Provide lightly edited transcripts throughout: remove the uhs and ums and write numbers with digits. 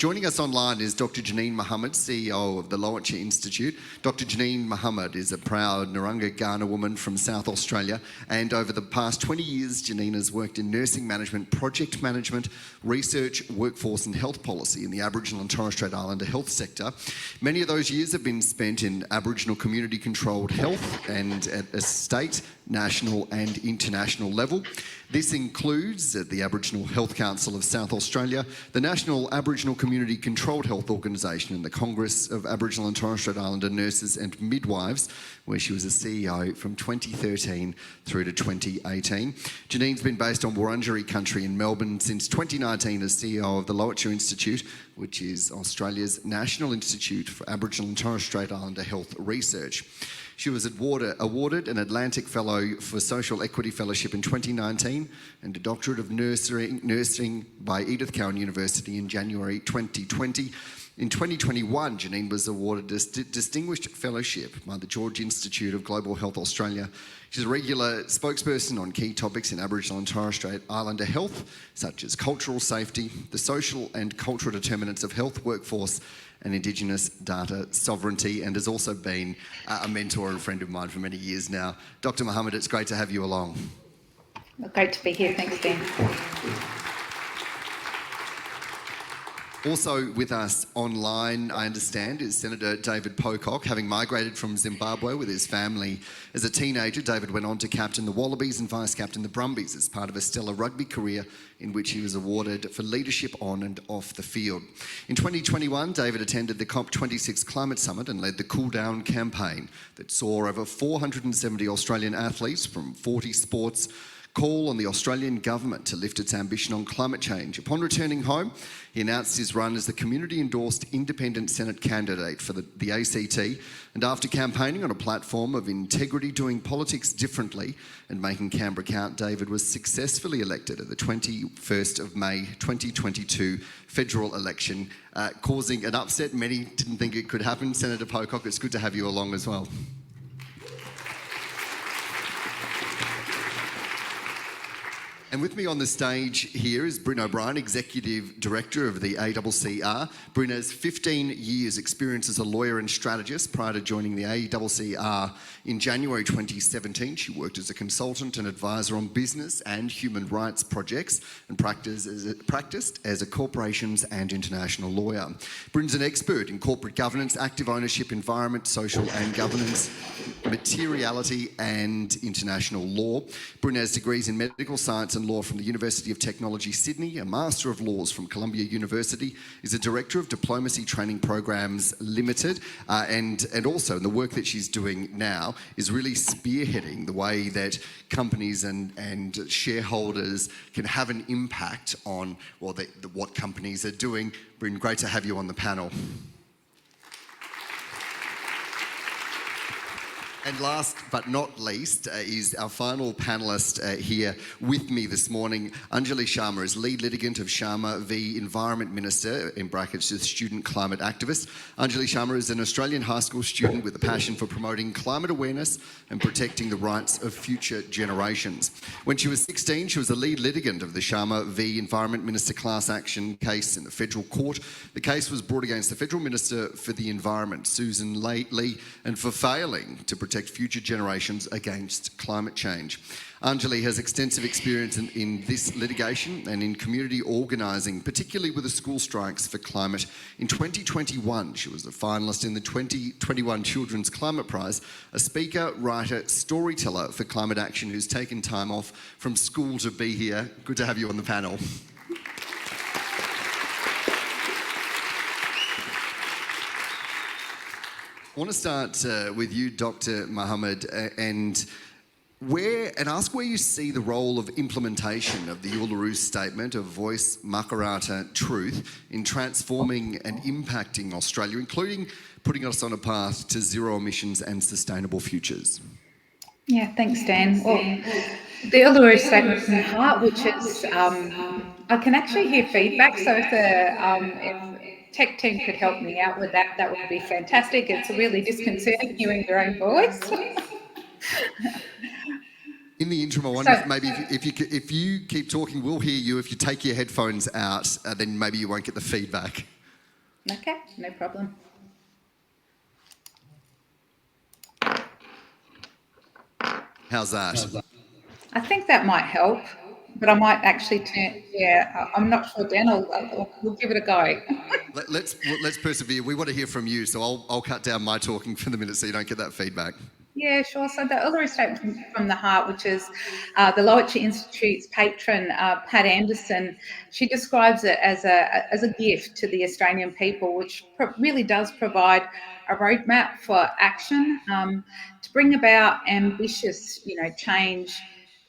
Joining us online is Dr. Janine Mohamed, CEO of the Lowitja Institute. Dr. Janine Mohamed is a proud Narungga Kaurna woman from South Australia, and over the past 20 years, Janine has worked in nursing management, project management, research, workforce and health policy in the Aboriginal and Torres Strait Islander health sector. Many of those years have been spent in Aboriginal community-controlled health and at a state, national and international level. This includes the Aboriginal Health Council of South Australia, the National Aboriginal Community Controlled Health Organisation and the Congress of Aboriginal and Torres Strait Islander Nurses and Midwives, where she was a CEO from 2013 through to 2018. Janine's been based on Wurundjeri country in Melbourne since 2019 as CEO of the Lowitja Institute, which is Australia's National Institute for Aboriginal and Torres Strait Islander Health Research. She was awarded an Atlantic Fellow for Social Equity Fellowship in 2019 and a Doctorate of Nursing by Edith Cowan University in January 2020. In 2021, Janine was awarded a Distinguished Fellowship by the George Institute of Global Health Australia. She's a regular spokesperson on key topics in Aboriginal and Torres Strait Islander health, such as cultural safety, the social and cultural determinants of health, workforce, and Indigenous data sovereignty, and has also been a mentor and friend of mine for many years now. Dr. Mohamed, it's great to have you along. Great to be here. Thanks, Dan. Also with us online, I understand, is Senator David Pocock. Having migrated from Zimbabwe with his family as a teenager, David went on to captain the Wallabies and vice-captain the Brumbies as part of a stellar rugby career in which he was awarded for leadership on and off the field. In 2021, David attended the COP26 Climate Summit and led the Cool Down campaign that saw over 470 Australian athletes from 40 sports call on the Australian government to lift its ambition on climate change. Upon returning home, he announced his run as the community-endorsed independent Senate candidate for the ACT, and after campaigning on a platform of integrity, doing politics differently and making Canberra count, David was successfully elected at the 21st of May 2022 federal election, causing an upset. Many didn't think it could happen. Senator Pocock, it's good to have you along as well. And with me on the stage here is Brynn O'Brien, Executive Director of the ACCR. Brynn has 15 years experience as a lawyer and strategist. Prior to joining the ACCR in January 2017, she worked as a consultant and advisor on business and human rights projects and practiced as a corporations and international lawyer. Brynn's an expert in corporate governance, active ownership, environment, social and governance, materiality and international law. Brynn has degrees in medical science and law from the University of Technology, Sydney, a Master of Laws from Columbia University, is a Director of Diplomacy Training Programs Limited, and also in the work that she's doing now is really spearheading the way that companies and shareholders can have an impact on what companies are doing. Brynn, great to have you on the panel. And last but not least is our final panellist here with me this morning. Anjali Sharma is lead litigant of Sharma v Environment Minister, in brackets, the student climate activist. Anjali Sharma is an Australian high school student with a passion for promoting climate awareness and protecting the rights of future generations. When she was 16, she was a lead litigant of the Sharma v Environment Minister class action case in the federal court. The case was brought against the Federal Minister for the Environment, Susan Lee, and for failing to protect future generations against climate change. Anjali has extensive experience in this litigation and in community organising, particularly with the school strikes for climate. In 2021, she was a finalist in the 2021 Children's Climate Prize, a speaker, writer, storyteller for climate action who's taken time off from school to be here. Good to have you on the panel. I want to start with you, Dr. Mohamed, and ask where you see the role of implementation of the Uluru Statement of Voice, Makarrata, Truth in transforming and impacting Australia, including putting us on a path to zero emissions and sustainable futures. Yeah, thanks, Dan. Well, the Uluru Statement from the Heart, which is, I can actually hear feedback, so if the tech team could help me out with that, that would be fantastic. It's really disconcerting hearing your own voice. In the interim, I wonder if maybe if you keep talking, we'll hear you. If you take your headphones out, then maybe you won't get the feedback. Okay, no problem. How's that? I think that might help, but I might actually turn, yeah, I'm not sure, Dan, we'll give it a go. Let's persevere. We want to hear from you, so I'll cut down my talking for the minute so you don't get that feedback. Yeah, sure. So the Uluru Statement from the Heart, which is the Lowitja Institute's patron, Pat Anderson, she describes it as a gift to the Australian people, which really does provide a roadmap for action to bring about ambitious, change.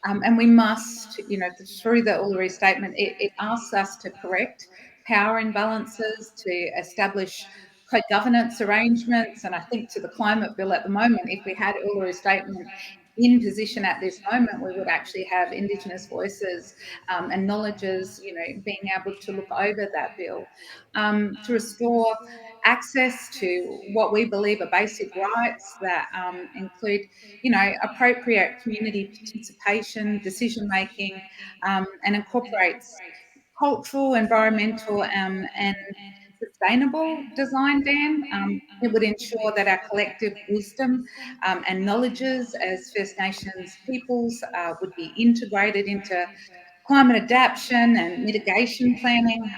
And we must, through the Uluru Statement, it asks us to correct power imbalances, to establish co-governance arrangements. And I think to the climate bill at the moment, if we had Uluru Statement in position at this moment, we would actually have Indigenous voices and knowledges, being able to look over that bill to restore access to what we believe are basic rights that include, appropriate community participation, decision making, and incorporates cultural, environmental, and sustainable design, Dan. It would ensure that our collective wisdom and knowledges as First Nations peoples would be integrated into climate adaptation and mitigation planning.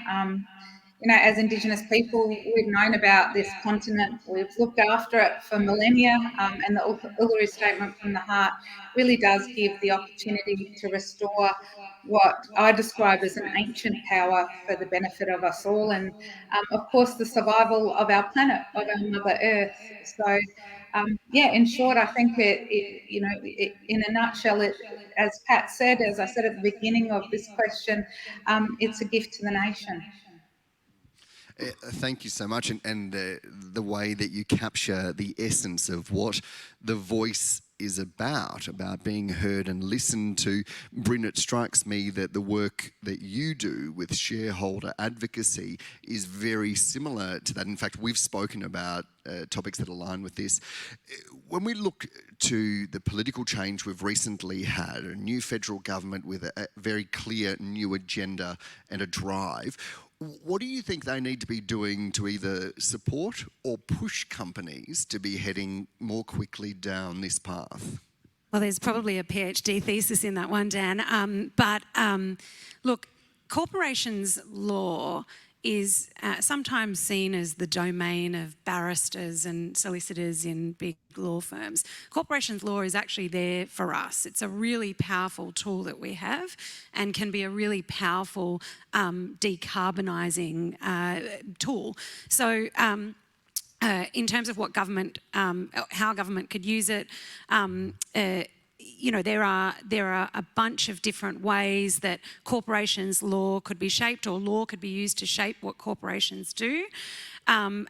As Indigenous people, we've known about this continent, we've looked after it for millennia, and the Uluru Statement from the Heart really does give the opportunity to restore what I describe as an ancient power for the benefit of us all, and of course the survival of our planet, of our Mother Earth. So, in short, I think in a nutshell, as Pat said, as I said at the beginning of this question, it's a gift to the nation. Thank you so much, and the way that you capture the essence of what the voice is about being heard and listened to. Brynn, it strikes me that the work that you do with shareholder advocacy is very similar to that. In fact, we've spoken about topics that align with this. When we look to the political change we've recently had, a new federal government with a very clear new agenda and a drive, what do you think they need to be doing to either support or push companies to be heading more quickly down this path? Well, there's probably a PhD thesis in that one, Dan. Look, corporations law is sometimes seen as the domain of barristers and solicitors in big law firms. Corporations law is actually there for us. It's a really powerful tool that we have and can be a really powerful decarbonising tool. So in terms of what government, how government could use it, there are a bunch of different ways that corporations law could be shaped, or law could be used to shape what corporations do. Some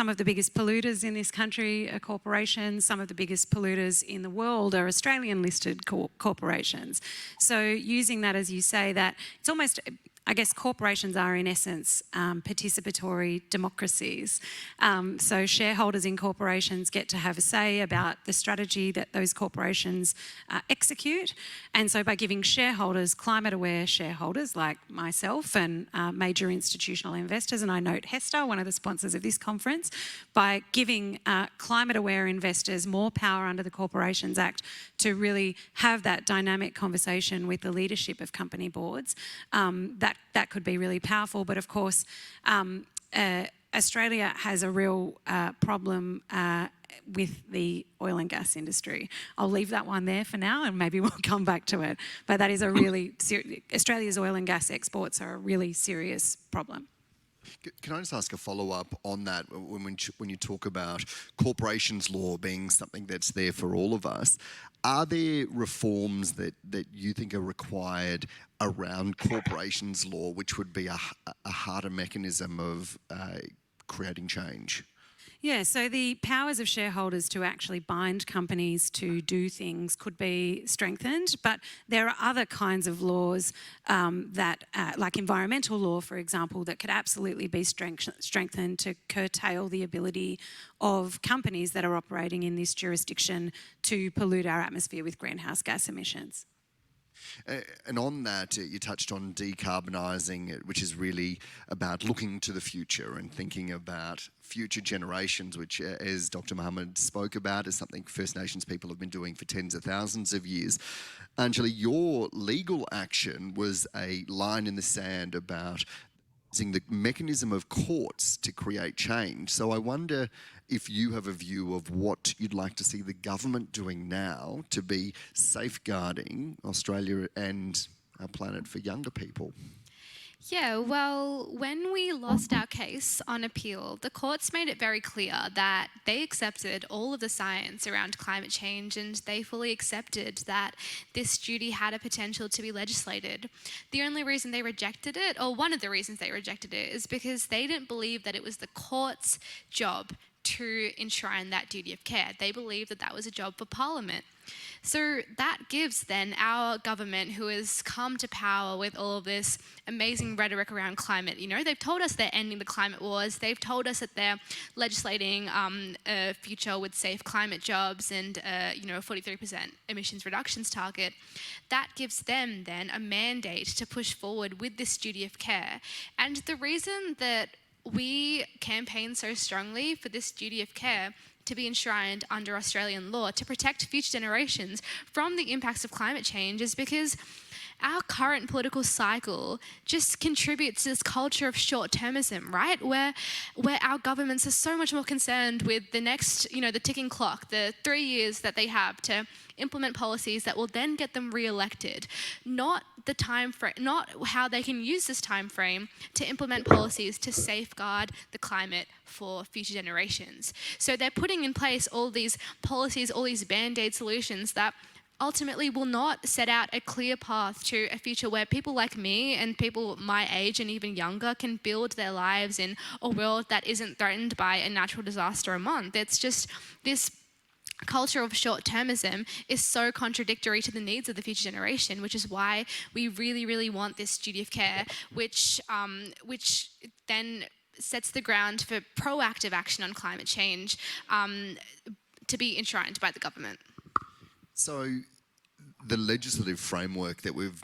of the biggest polluters in this country are corporations. Some of the biggest polluters in the world are Australian listed corporations. So using that, as you say, that it's almost, I guess corporations are in essence participatory democracies. So shareholders in corporations get to have a say about the strategy that those corporations execute. And so by giving shareholders, climate aware shareholders like myself and major institutional investors, and I note Hester, one of the sponsors of this conference, by giving climate aware investors more power under the Corporations Act to really have that dynamic conversation with the leadership of company boards, that could be really powerful. But of course, Australia has a real problem with the oil and gas industry. I'll leave that one there for now and maybe we'll come back to it. But that is a really Australia's oil and gas exports are a really serious problem. Can I just ask a follow-up on that? When you talk about corporations law being something that's there for all of us, are there reforms that you think are required around corporations law, which would be a harder mechanism of creating change? Yeah, so the powers of shareholders to actually bind companies to do things could be strengthened, but there are other kinds of laws like environmental law, for example, that could absolutely be strengthened to curtail the ability of companies that are operating in this jurisdiction to pollute our atmosphere with greenhouse gas emissions. And on that, you touched on decarbonising, which is really about looking to the future and thinking about future generations, which, as Dr. Mohamed spoke about, is something First Nations people have been doing for tens of thousands of years. Anjali, your legal action was a line in the sand about using the mechanism of courts to create change. So I wonder if you have a view of what you'd like to see the government doing now to be safeguarding Australia and our planet for younger people. Yeah, well, when we lost our case on appeal, the courts made it very clear that they accepted all of the science around climate change, and they fully accepted that this duty had a potential to be legislated. The only reason they rejected it, or one of the reasons they rejected it, is because they didn't believe that it was the court's job to enshrine that duty of care. They believed that that was a job for Parliament. So that gives then our government, who has come to power with all of this amazing rhetoric around climate, they've told us they're ending the climate wars, they've told us that they're legislating a future with safe climate jobs and a 43% emissions reductions target. That gives them then a mandate to push forward with this duty of care. And the reason that we campaign so strongly for this duty of care to be enshrined under Australian law to protect future generations from the impacts of climate change is because our current political cycle just contributes to this culture of short-termism, right? Where our governments are so much more concerned with the next, the ticking clock, the 3 years that they have to implement policies that will then get them re-elected, not the time frame, not how they can use this time frame to implement policies to safeguard the climate for future generations. So they're putting in place all these policies, all these band-aid solutions that ultimately will not set out a clear path to a future where people like me and people my age and even younger can build their lives in a world that isn't threatened by a natural disaster a month. It's just this culture of short-termism is so contradictory to the needs of the future generation, which is why we really, really want this duty of care, which then sets the ground for proactive action on climate change to be enshrined by the government. So the legislative framework that we've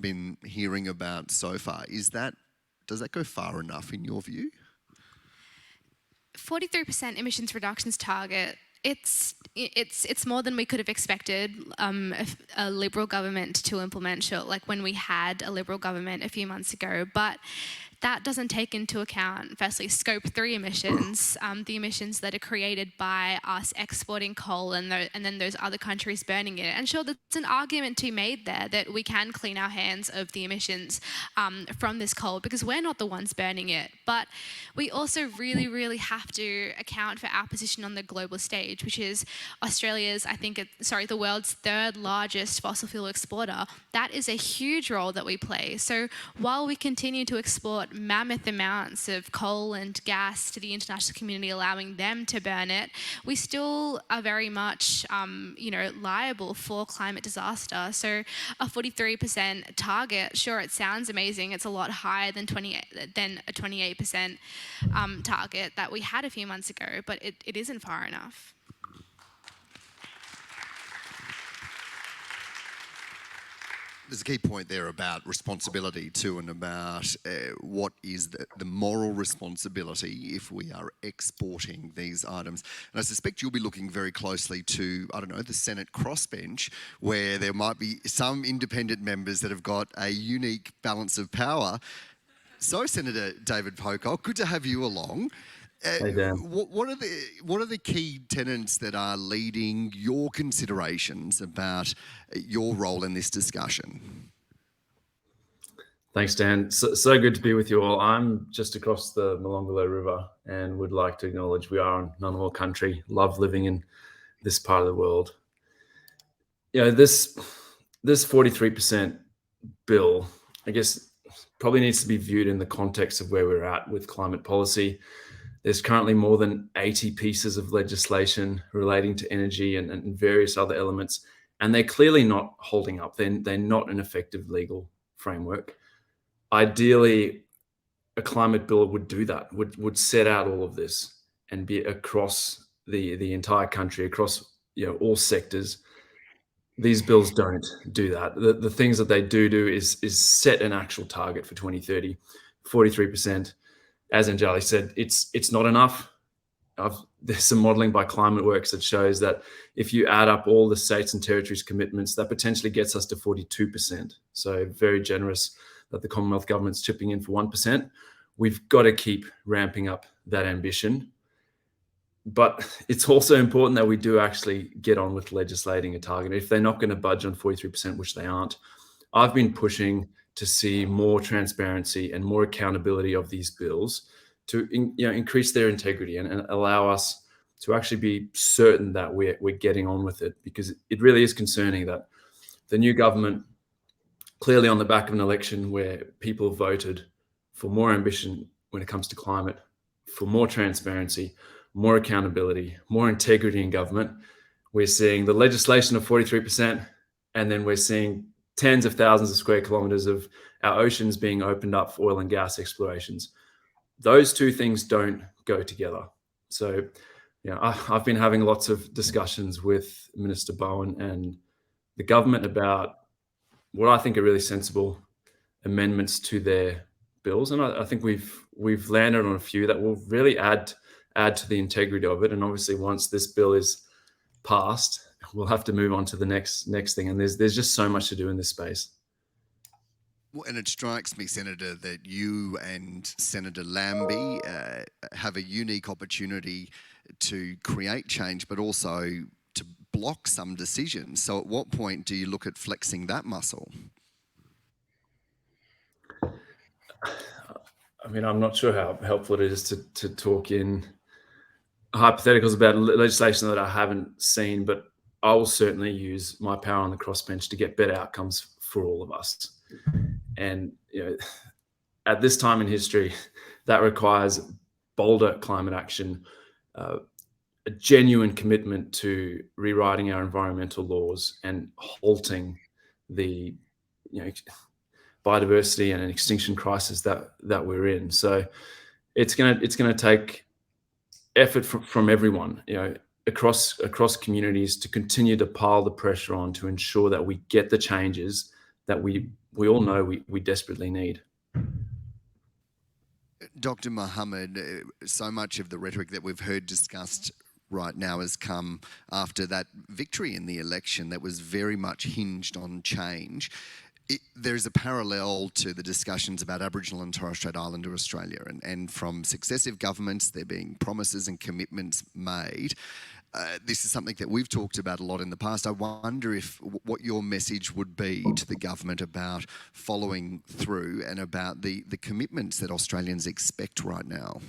been hearing about so far, does that go far enough in your view? 43% emissions reductions target, it's more than we could have expected a Liberal government to implement, like when we had a Liberal government a few months ago. But that doesn't take into account, firstly, Scope 3 emissions, the emissions that are created by us exporting coal and then those other countries burning it. And sure, there's an argument to be made there that we can clean our hands of the emissions from this coal because we're not the ones burning it. But we also really, really have to account for our position on the global stage, which is Australia's, the world's third largest fossil fuel exporter. That is a huge role that we play. So while we continue to export mammoth amounts of coal and gas to the international community, allowing them to burn it, we still are very much, liable for climate disaster. So a 43% target, sure, it sounds amazing. It's a lot higher than a 28% target that we had a few months ago, but it isn't far enough. There's a key point there about responsibility too, and about what is the moral responsibility if we are exporting these items. And I suspect you'll be looking very closely to, the Senate crossbench, where there might be some independent members that have got a unique balance of power. So, Senator David Pocock, good to have you along. Hey, Dan. What are the key tenets that are leading your considerations about your role in this discussion? Thanks, Dan. So good to be with you all. I'm just across the Molonglo River and would like to acknowledge we are in Ngunnawal country. Love living in this part of the world. This 43% bill, I guess, probably needs to be viewed in the context of where we're at with climate policy. There's currently more than 80 pieces of legislation relating to energy and various other elements, and they're clearly not holding up. They're not an effective legal framework. Ideally, a climate bill would do that, would set out all of this and be across the entire country, across all sectors, These bills don't do that. The things that they do is set an actual target for 2030, 43%. As Anjali said, it's not enough. There's some modelling by Climate Works that shows that if you add up all the states and territories' commitments, that potentially gets us to 42%. So very generous that the Commonwealth government's chipping in for 1%. We've got to keep ramping up that ambition. But it's also important that we do actually get on with legislating a target. If they're not going to budge on 43%, which they aren't, I've been pushing to see more transparency and more accountability of these bills to increase their integrity and allow us to actually be certain that we're getting on with it, because it really is concerning that the new government, clearly on the back of an election where people voted for more ambition when it comes to climate, for more transparency, more accountability, more integrity in government, we're seeing the legislation of 43%, and then we're seeing tens of thousands of square kilometres of our oceans being opened up for oil and gas explorations. Those two things don't go together. So, I've been having lots of discussions with Minister Bowen and the government about what I think are really sensible amendments to their bills, and I think we've landed on a few that will really add to the integrity of it. And obviously, once this bill is passed, we'll have to move on to the next thing. And there's just so much to do in this space. Well, and it strikes me, Senator, that you and Senator Lambie have a unique opportunity to create change, but also to block some decisions. So at what point do you look at flexing that muscle? I mean, I'm not sure how helpful it is to talk in hypotheticals about legislation that I haven't seen, but I will certainly use my power on the crossbench to get better outcomes for all of us. And at this time in history, that requires bolder climate action, a genuine commitment to rewriting our environmental laws and halting the biodiversity and an extinction crisis that we're in. So it's gonna take effort from everyone, across communities, to continue to pile the pressure on to ensure that we get the changes that we all know we desperately need. Dr. Mohamed, so much of the rhetoric that we've heard discussed right now has come after that victory in the election that was very much hinged on change. There is a parallel to the discussions about Aboriginal and Torres Strait Islander Australia, and from successive governments there being promises and commitments made. This is something that we've talked about a lot in the past. I wonder what your message would be to the government about following through and about the commitments that Australians expect right now.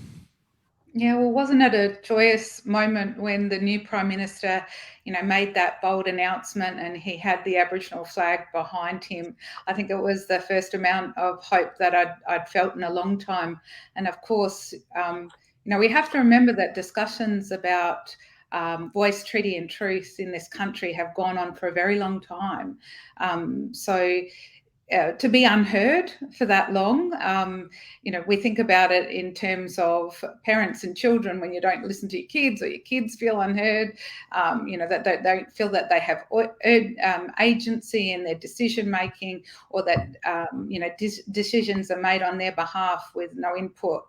Yeah, well, wasn't it a joyous moment when the new Prime Minister, made that bold announcement and he had the Aboriginal flag behind him? I think it was the first amount of hope that I'd felt in a long time. And of course, we have to remember that discussions about voice, treaty and truth in this country have gone on for a very long time. To be unheard for that long, we think about it in terms of parents and children. When you don't listen to your kids, or your kids feel unheard, that they don't feel that they have agency in their decision making, or that decisions are made on their behalf with no input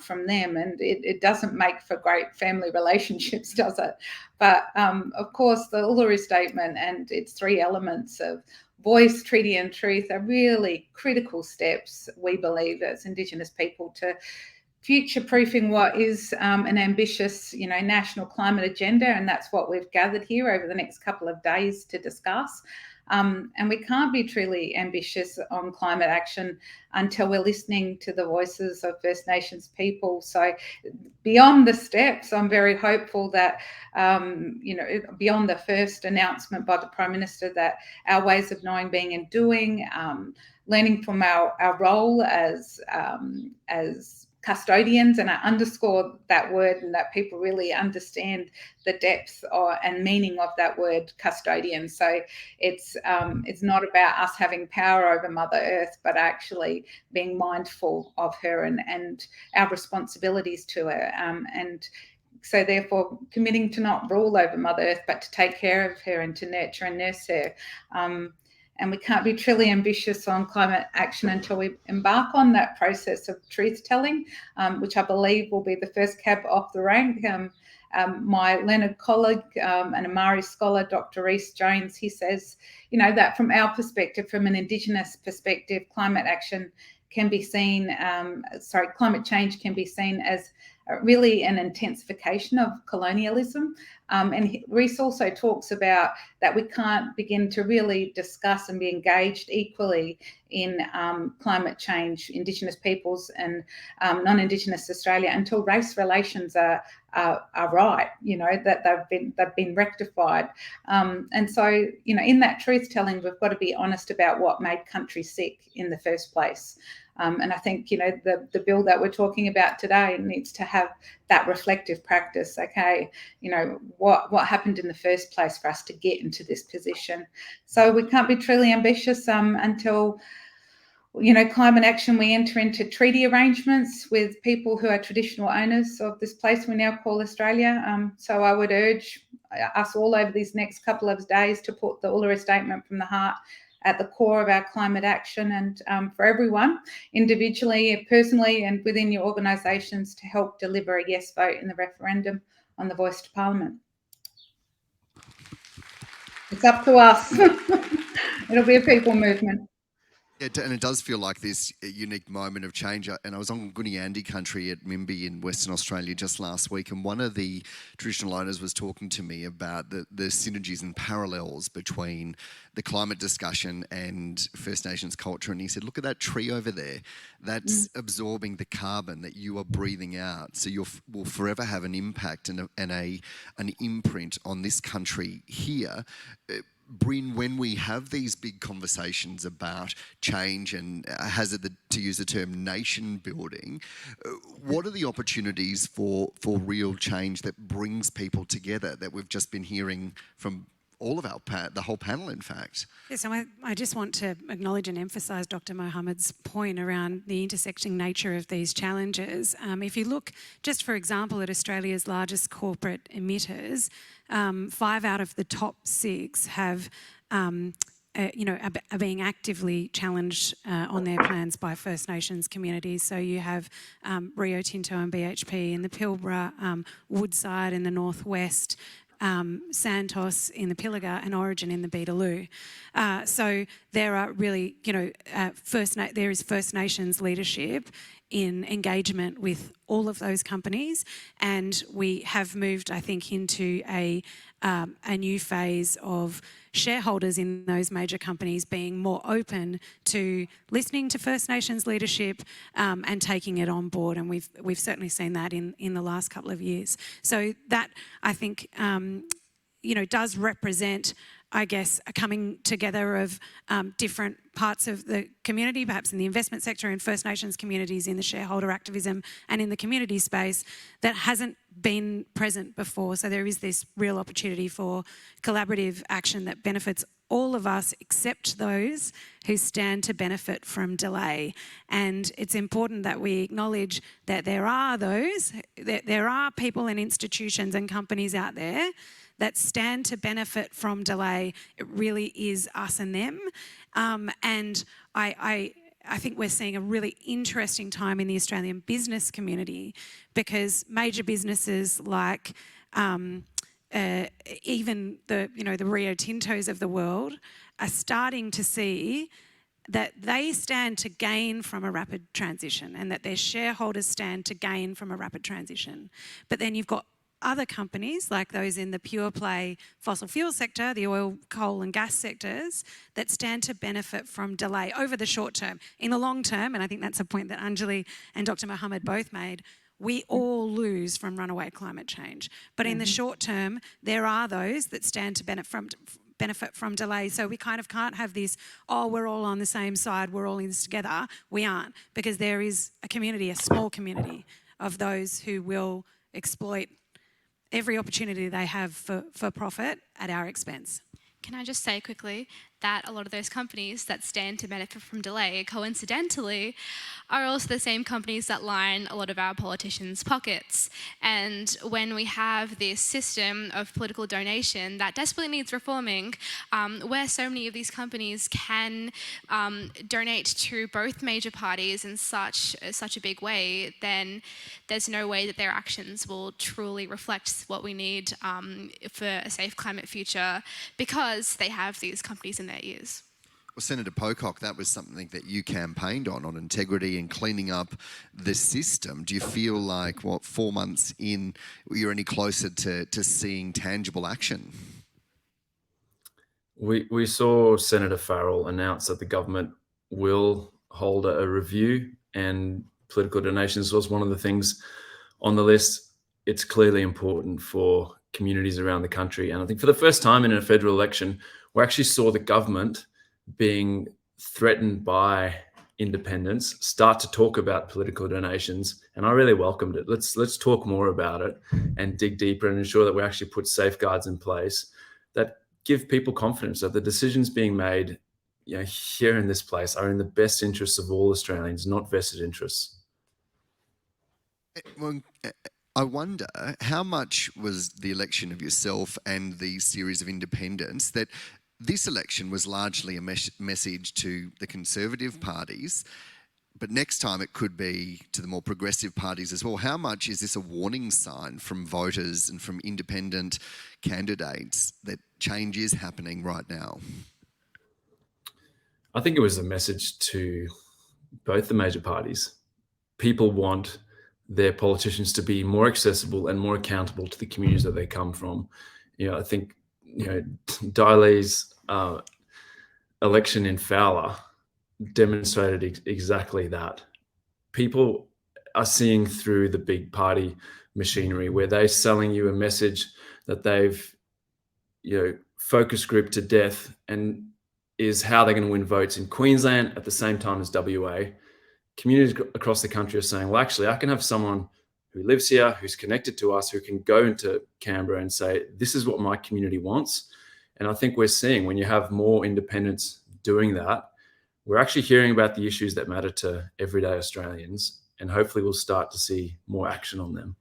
from them, and it doesn't make for great family relationships, does it? But of course, the Uluru Statement and its three elements of voice, treaty and truth are really critical steps, we believe, as Indigenous people, to future-proofing what is an ambitious, national climate agenda, and that's what we've gathered here over the next couple of days to discuss. And we can't be truly ambitious on climate action until we're listening to the voices of First Nations people. So beyond the steps, I'm very hopeful that, beyond the first announcement by the Prime Minister, that our ways of knowing, being and doing, learning from our role as custodians, and I underscore that word, and that people really understand the depth and meaning of that word, custodian. So it's not about us having power over Mother Earth, but actually being mindful of her and our responsibilities to her, and So therefore, committing to not rule over Mother Earth, but to take care of her and to nurture and nurse her. And we can't be truly ambitious on climate action until we embark on that process of truth-telling, which I believe will be the first cab off the rank. My Leonard colleague and Amari scholar, Dr. Rhys Jones, he says, that from our perspective, from an Indigenous perspective, climate action can be seen, climate change can be seen as really an intensification of colonialism. And Rhys also talks about that we can't begin to really discuss and be engaged equally in climate change, Indigenous peoples and non-Indigenous Australia, until race relations are right, that they've been rectified. And so, in that truth-telling, we've got to be honest about what made country sick in the first place. And I think, the bill that we're talking about today needs to have that reflective practice. Okay, what happened in the first place for us to get into this position? So we can't be truly ambitious until, climate action, we enter into treaty arrangements with people who are traditional owners of this place we now call Australia. So I would urge us all over these next couple of days to put the Uluru Statement from the Heart at the core of our climate action, and for everyone, individually, personally, and within your organisations, to help deliver a yes vote in the referendum on the Voice to Parliament. It's up to us. It'll be a people movement. And it does feel like this unique moment of change. And I was on Gooniyandi country at Mimby in Western Australia just last week, and one of the traditional owners was talking to me about the synergies and parallels between the climate discussion and First Nations culture. And he said, look at that tree over there. That's absorbing the carbon that you are breathing out. So you will forever have an impact and an imprint on this country here. Brynn, when we have these big conversations about change and to use the term nation building, what are the opportunities for real change that brings people together that we've just been hearing from all of the whole panel, in fact? Yeah, so I just want to acknowledge and emphasise Dr. Mohamed's point around the intersecting nature of these challenges. If you look, just for example, at Australia's largest corporate emitters, 5 out of the top 6 have are being actively challenged on their plans by First Nations communities. So you have Rio Tinto and BHP in the Pilbara, Woodside in the northwest, Santos in the Pilliga, and Origin in the Beetaloo. So there are really, there is First Nations leadership in engagement with all of those companies, and we have moved, I think, into a new phase of shareholders in those major companies being more open to listening to First Nations leadership and taking it on board, and we've certainly seen that in the last couple of years. So that, I think, does represent, I guess, a coming together of different parts of the community, perhaps in the investment sector and First Nations communities, in the shareholder activism and in the community space, that hasn't been present before. So there is this real opportunity for collaborative action that benefits all of us except those who stand to benefit from delay. And it's important that we acknowledge that there are people and institutions and companies out there that stand to benefit from delay. It really is us and them. And I think we're seeing a really interesting time in the Australian business community, because major businesses like even the Rio Tintos of the world are starting to see that they stand to gain from a rapid transition, and that their shareholders stand to gain from a rapid transition. But then you've got other companies, like those in the pure play fossil fuel sector, the oil, coal and gas sectors, that stand to benefit from delay over the short term. In the long term, and I think that's a point that Anjali and Dr. Mohamed both made, we all lose from runaway climate change. But in the short term, there are those that stand to benefit from delay. So we kind of can't have this, we're all on the same side, we're all in this together. We aren't, because there is a community, a small community of those who will exploit every opportunity they have for profit at our expense. Can I just say quickly, that a lot of those companies that stand to benefit from delay, coincidentally, are also the same companies that line a lot of our politicians' pockets. And when we have this system of political donation that desperately needs reforming, where so many of these companies can donate to both major parties in such a big way, then there's no way that their actions will truly reflect what we need for a safe climate future, because they have these companies in their ears. Well, Senator Pocock, that was something that you campaigned on integrity and cleaning up the system. Do you feel like, 4 months in, you're any closer to seeing tangible action? We saw Senator Farrell announce that the government will hold a review, and political donations was one of the things on the list. It's clearly important for communities around the country. And I think for the first time in a federal election, we actually saw the government being threatened by independents start to talk about political donations, and I really welcomed it. Let's talk more about it and dig deeper and ensure that we actually put safeguards in place that give people confidence that the decisions being made, here in this place are in the best interests of all Australians, not vested interests. Well, I wonder how much was the election of yourself and the series of independents that this election was largely a message to the Conservative parties, but next time it could be to the more progressive parties as well. How much is this a warning sign from voters and from independent candidates that change is happening right now? I think it was a message to both the major parties. People want their politicians to be more accessible and more accountable to the communities that they come from. I think Diley's election in Fowler demonstrated exactly that. People are seeing through the big party machinery where they're selling you a message that they've focus group to death and is how they're going to win votes in Queensland at the same time as WA. Communities across the country are saying, well, actually, I can have someone who lives here, who's connected to us, who can go into Canberra and say, this is what my community wants. And I think we're seeing, when you have more independents doing that, we're actually hearing about the issues that matter to everyday Australians, and hopefully we'll start to see more action on them.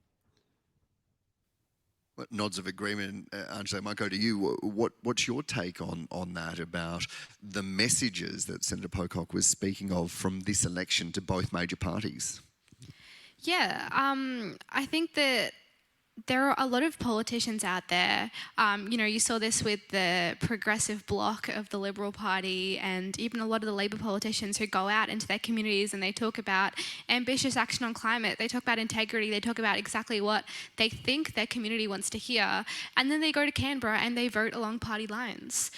Nods of agreement. Anjali, I might go to you. What's your take on that, about the messages that Senator Pocock was speaking of from this election to both major parties? Yeah, I think that there are a lot of politicians out there. You saw this with the progressive bloc of the Liberal Party, and even a lot of the Labor politicians who go out into their communities and they talk about ambitious action on climate, they talk about integrity, they talk about exactly what they think their community wants to hear, and then they go to Canberra and they vote along party lines.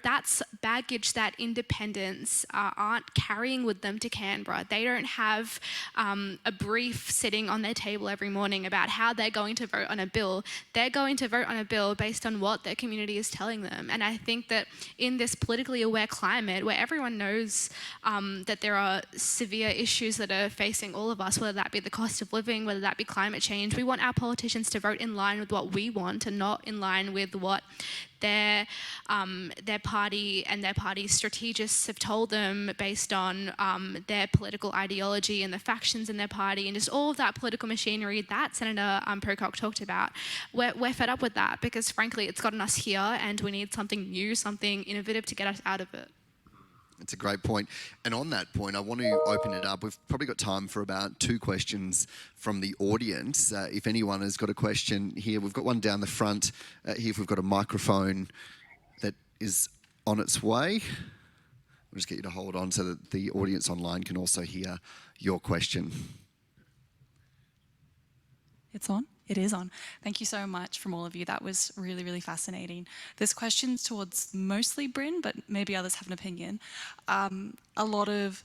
That's baggage that independents aren't carrying with them to Canberra. They don't have a brief sitting on their table every morning about how they're going to vote on a bill. They're going to vote on a bill based on what their community is telling them. And I think that in this politically aware climate where everyone knows that there are severe issues that are facing all of us, whether that be the cost of living, whether that be climate change, we want our politicians to vote in line with what we want and not in line with what their party and their party's strategists have told them based on their political ideology and the factions in their party and just all of that political machinery that Senator Pocock talked about. We're fed up with that because, frankly, it's gotten us here and we need something new, something innovative to get us out of it. It's a great point. And on that point, I want to open it up. We've probably got time for about 2 questions from the audience. If anyone has got a question here, we've got one down the front here. If we've got a microphone that is on its way, we'll just get you to hold on so that the audience online can also hear your question. It's on? It is on. Thank you so much from all of you. That was really, really fascinating. This question's towards mostly Brynn, but maybe others have an opinion. A lot of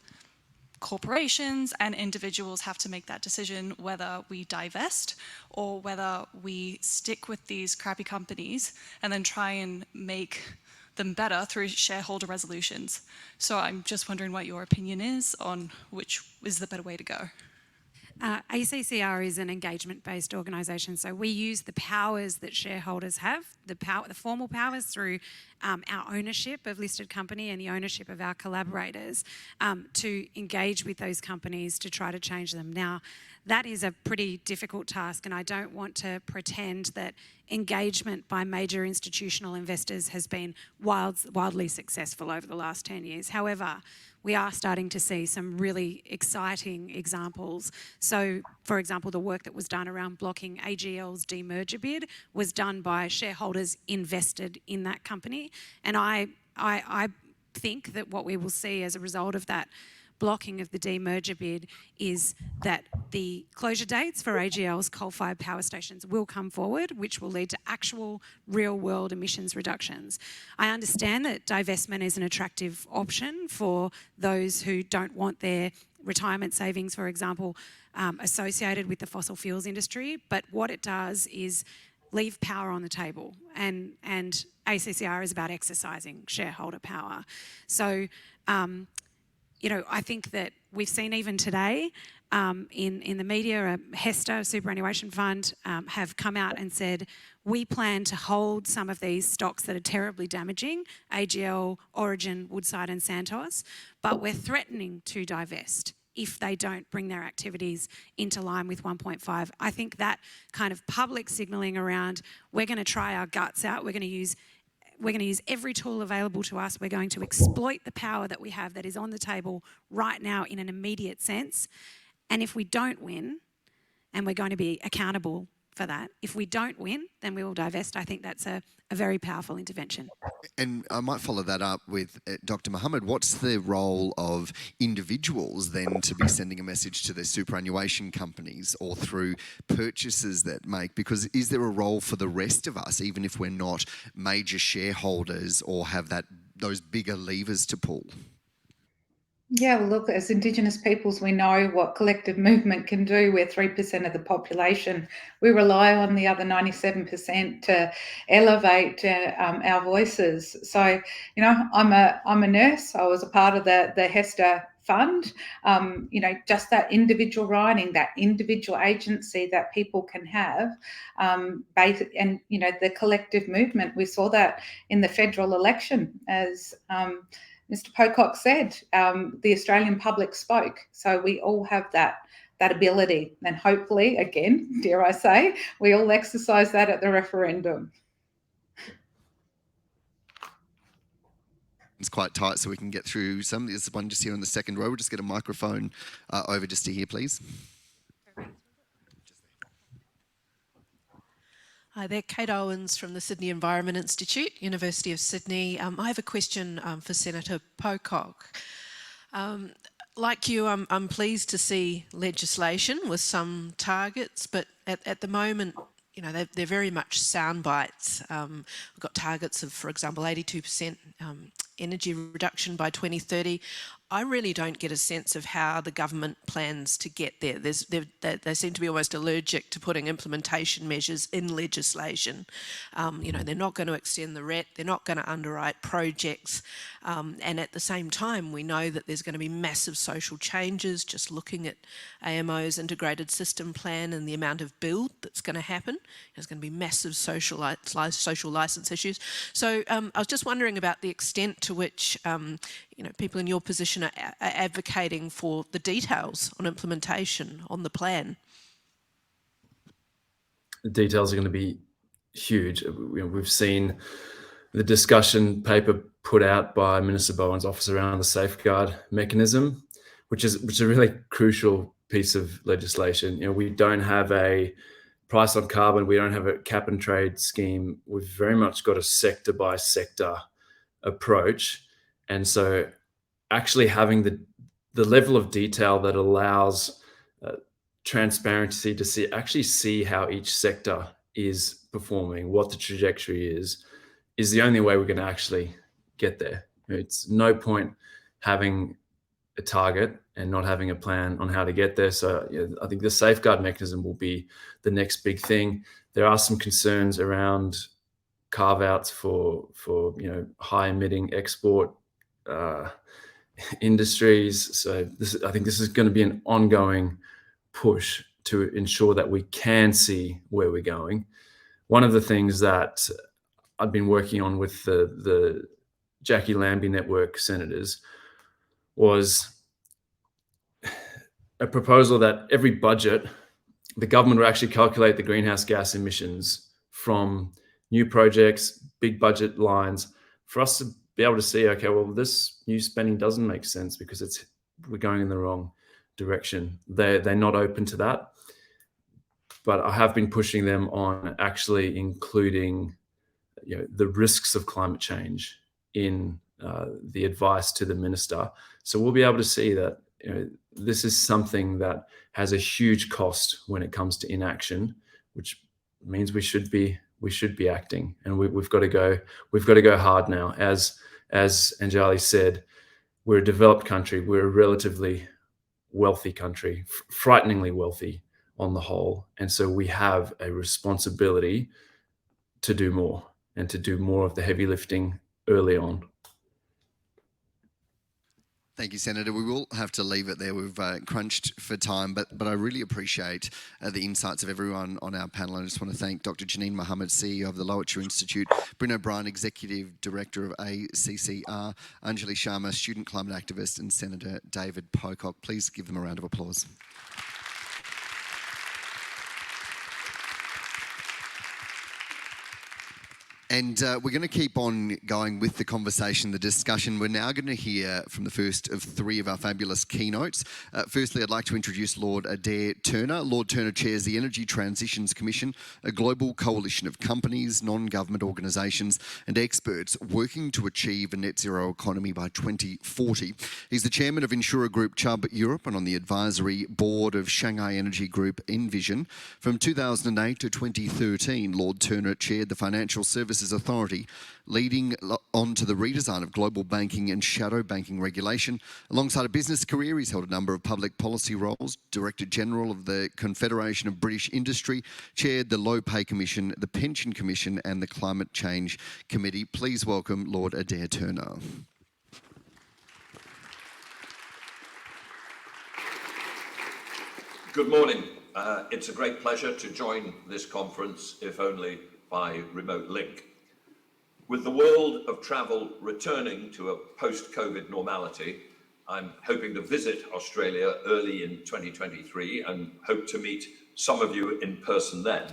corporations and individuals have to make that decision whether we divest or whether we stick with these crappy companies and then try and make them better through shareholder resolutions. So I'm just wondering what your opinion is on which is the better way to go. ACCR is an engagement-based organisation, so we use the powers that shareholders have, the formal powers through our ownership of listed company and the ownership of our collaborators to engage with those companies to try to change them. Now, that is a pretty difficult task, and I don't want to pretend that engagement by major institutional investors has been wildly successful over the last 10 years. However, we are starting to see some really exciting examples. So, for example, the work that was done around blocking AGL's demerger bid was done by shareholders invested in that company. And I think that what we will see as a result of that blocking of the demerger bid is that the closure dates for AGL's coal-fired power stations will come forward, which will lead to actual real-world emissions reductions. I understand that divestment is an attractive option for those who don't want their retirement savings, for example, associated with the fossil fuels industry, but what it does is leave power on the table, and ACCR is about exercising shareholder power. So, you know, I think that we've seen even today in the media, HESTA, Superannuation Fund, have come out and said, we plan to hold some of these stocks that are terribly damaging, AGL, Origin, Woodside and Santos, but we're threatening to divest if they don't bring their activities into line with 1.5. I think that kind of public signalling around, we're going to try our guts out, we're going to use every tool available to us. We're going to exploit the power that we have that is on the table right now in an immediate sense. And if we don't win, and we're going to be accountable for that, if we don't win, then we will divest. I think that's a very powerful intervention. And I might follow that up with Dr. Mohamed. What's the role of individuals then to be sending a message to their superannuation companies or through purchases that make? Because is there a role for the rest of us, even if we're not major shareholders or have those bigger levers to pull? Yeah, well, look, as Indigenous peoples, we know what collective movement can do. We're 3% of the population. We rely on the other 97% to elevate our voices. So, you know, I'm a nurse. I was a part of the HESTA fund. You know, just that individual writing, that individual agency that people can have, and, you know, the collective movement. We saw that in the federal election as Mr. Pocock said, the Australian public spoke. So we all have that ability, and hopefully, again, dare I say, we all exercise that at the referendum. It's quite tight, so we can get through some. There's one just here in the second row. We'll just get a microphone over just to here, please. Hi there, Kate Owens from the Sydney Environment Institute, University of Sydney. I have a question for Senator Pocock. Like you, I'm pleased to see legislation with some targets, but at the moment, you know, they're very much sound bites. We've got targets of, for example, 82% energy reduction by 2030. I really don't get a sense of how the government plans to get there. They seem to be almost allergic to putting implementation measures in legislation. You know, they're not going to extend the RET, they're not going to underwrite projects, and at the same time, we know that there's going to be massive social changes, just looking at AMO's integrated system plan and the amount of build that's going to happen. There's going to be massive social license issues. So I was just wondering about the extent to which you know, people in your position are advocating for the details on implementation on the plan. The details are going to be huge. We've seen the discussion paper put out by Minister Bowen's office around the safeguard mechanism, which is a really crucial piece of legislation. You know, we don't have a price on carbon, we don't have a cap and trade scheme. We've very much got a sector by sector approach. And so actually having the level of detail that allows transparency to see how each sector is performing, what the trajectory is the only way we're going to actually get there. It's no point having a target and not having a plan on how to get there. So I think the safeguard mechanism will be the next big thing. There are some concerns around carve-outs for you know, high emitting export industries. So I think this is going to be an ongoing push to ensure that we can see where we're going. One of the things that I'd been working on with the Jackie Lambie Network senators was a proposal that every budget, the government would actually calculate the greenhouse gas emissions from new projects, big budget lines, for us to be able to see, okay, well, this new spending doesn't make sense because we're going in the wrong direction. They're not open to that, but I have been pushing them on actually including, the risks of climate change in the advice to the minister. So we'll be able to see that this is something that has a huge cost when it comes to inaction, which means we should be acting, and we've got to go hard now. As Anjali said, we're a developed country. We're a relatively wealthy country, frighteningly wealthy on the whole, and so we have a responsibility to do more and to do more of the heavy lifting early on. Thank you, Senator. We will have to leave it there. We've crunched for time, but I really appreciate the insights of everyone on our panel. I just want to thank Dr. Janine Mohamed, CEO of the Lowitja Institute, Brynn O'Brien, Executive Director of ACCR, Anjali Sharma, student climate activist, and Senator David Pocock. Please give them a round of applause. And we're going to keep on going with the conversation, the discussion. We're now going to hear from the first of three of our fabulous keynotes. Firstly, I'd like to introduce Lord Adair Turner. Lord Turner chairs the Energy Transitions Commission, a global coalition of companies, non-government organisations and experts working to achieve a net zero economy by 2040. He's the chairman of insurer group Chubb Europe and on the advisory board of Shanghai energy group Envision. From 2008 to 2013, Lord Turner chaired the Financial Services Authority, leading on to the redesign of global banking and shadow banking regulation. Alongside a business career, he's held a number of public policy roles, Director General of the Confederation of British Industry, chaired the Low Pay Commission, the Pension Commission and the Climate Change Committee. Please welcome Lord Adair Turner. Good morning. It's a great pleasure to join this conference, if only by remote link. With the world of travel returning to a post-COVID normality, I'm hoping to visit Australia early in 2023 and hope to meet some of you in person then.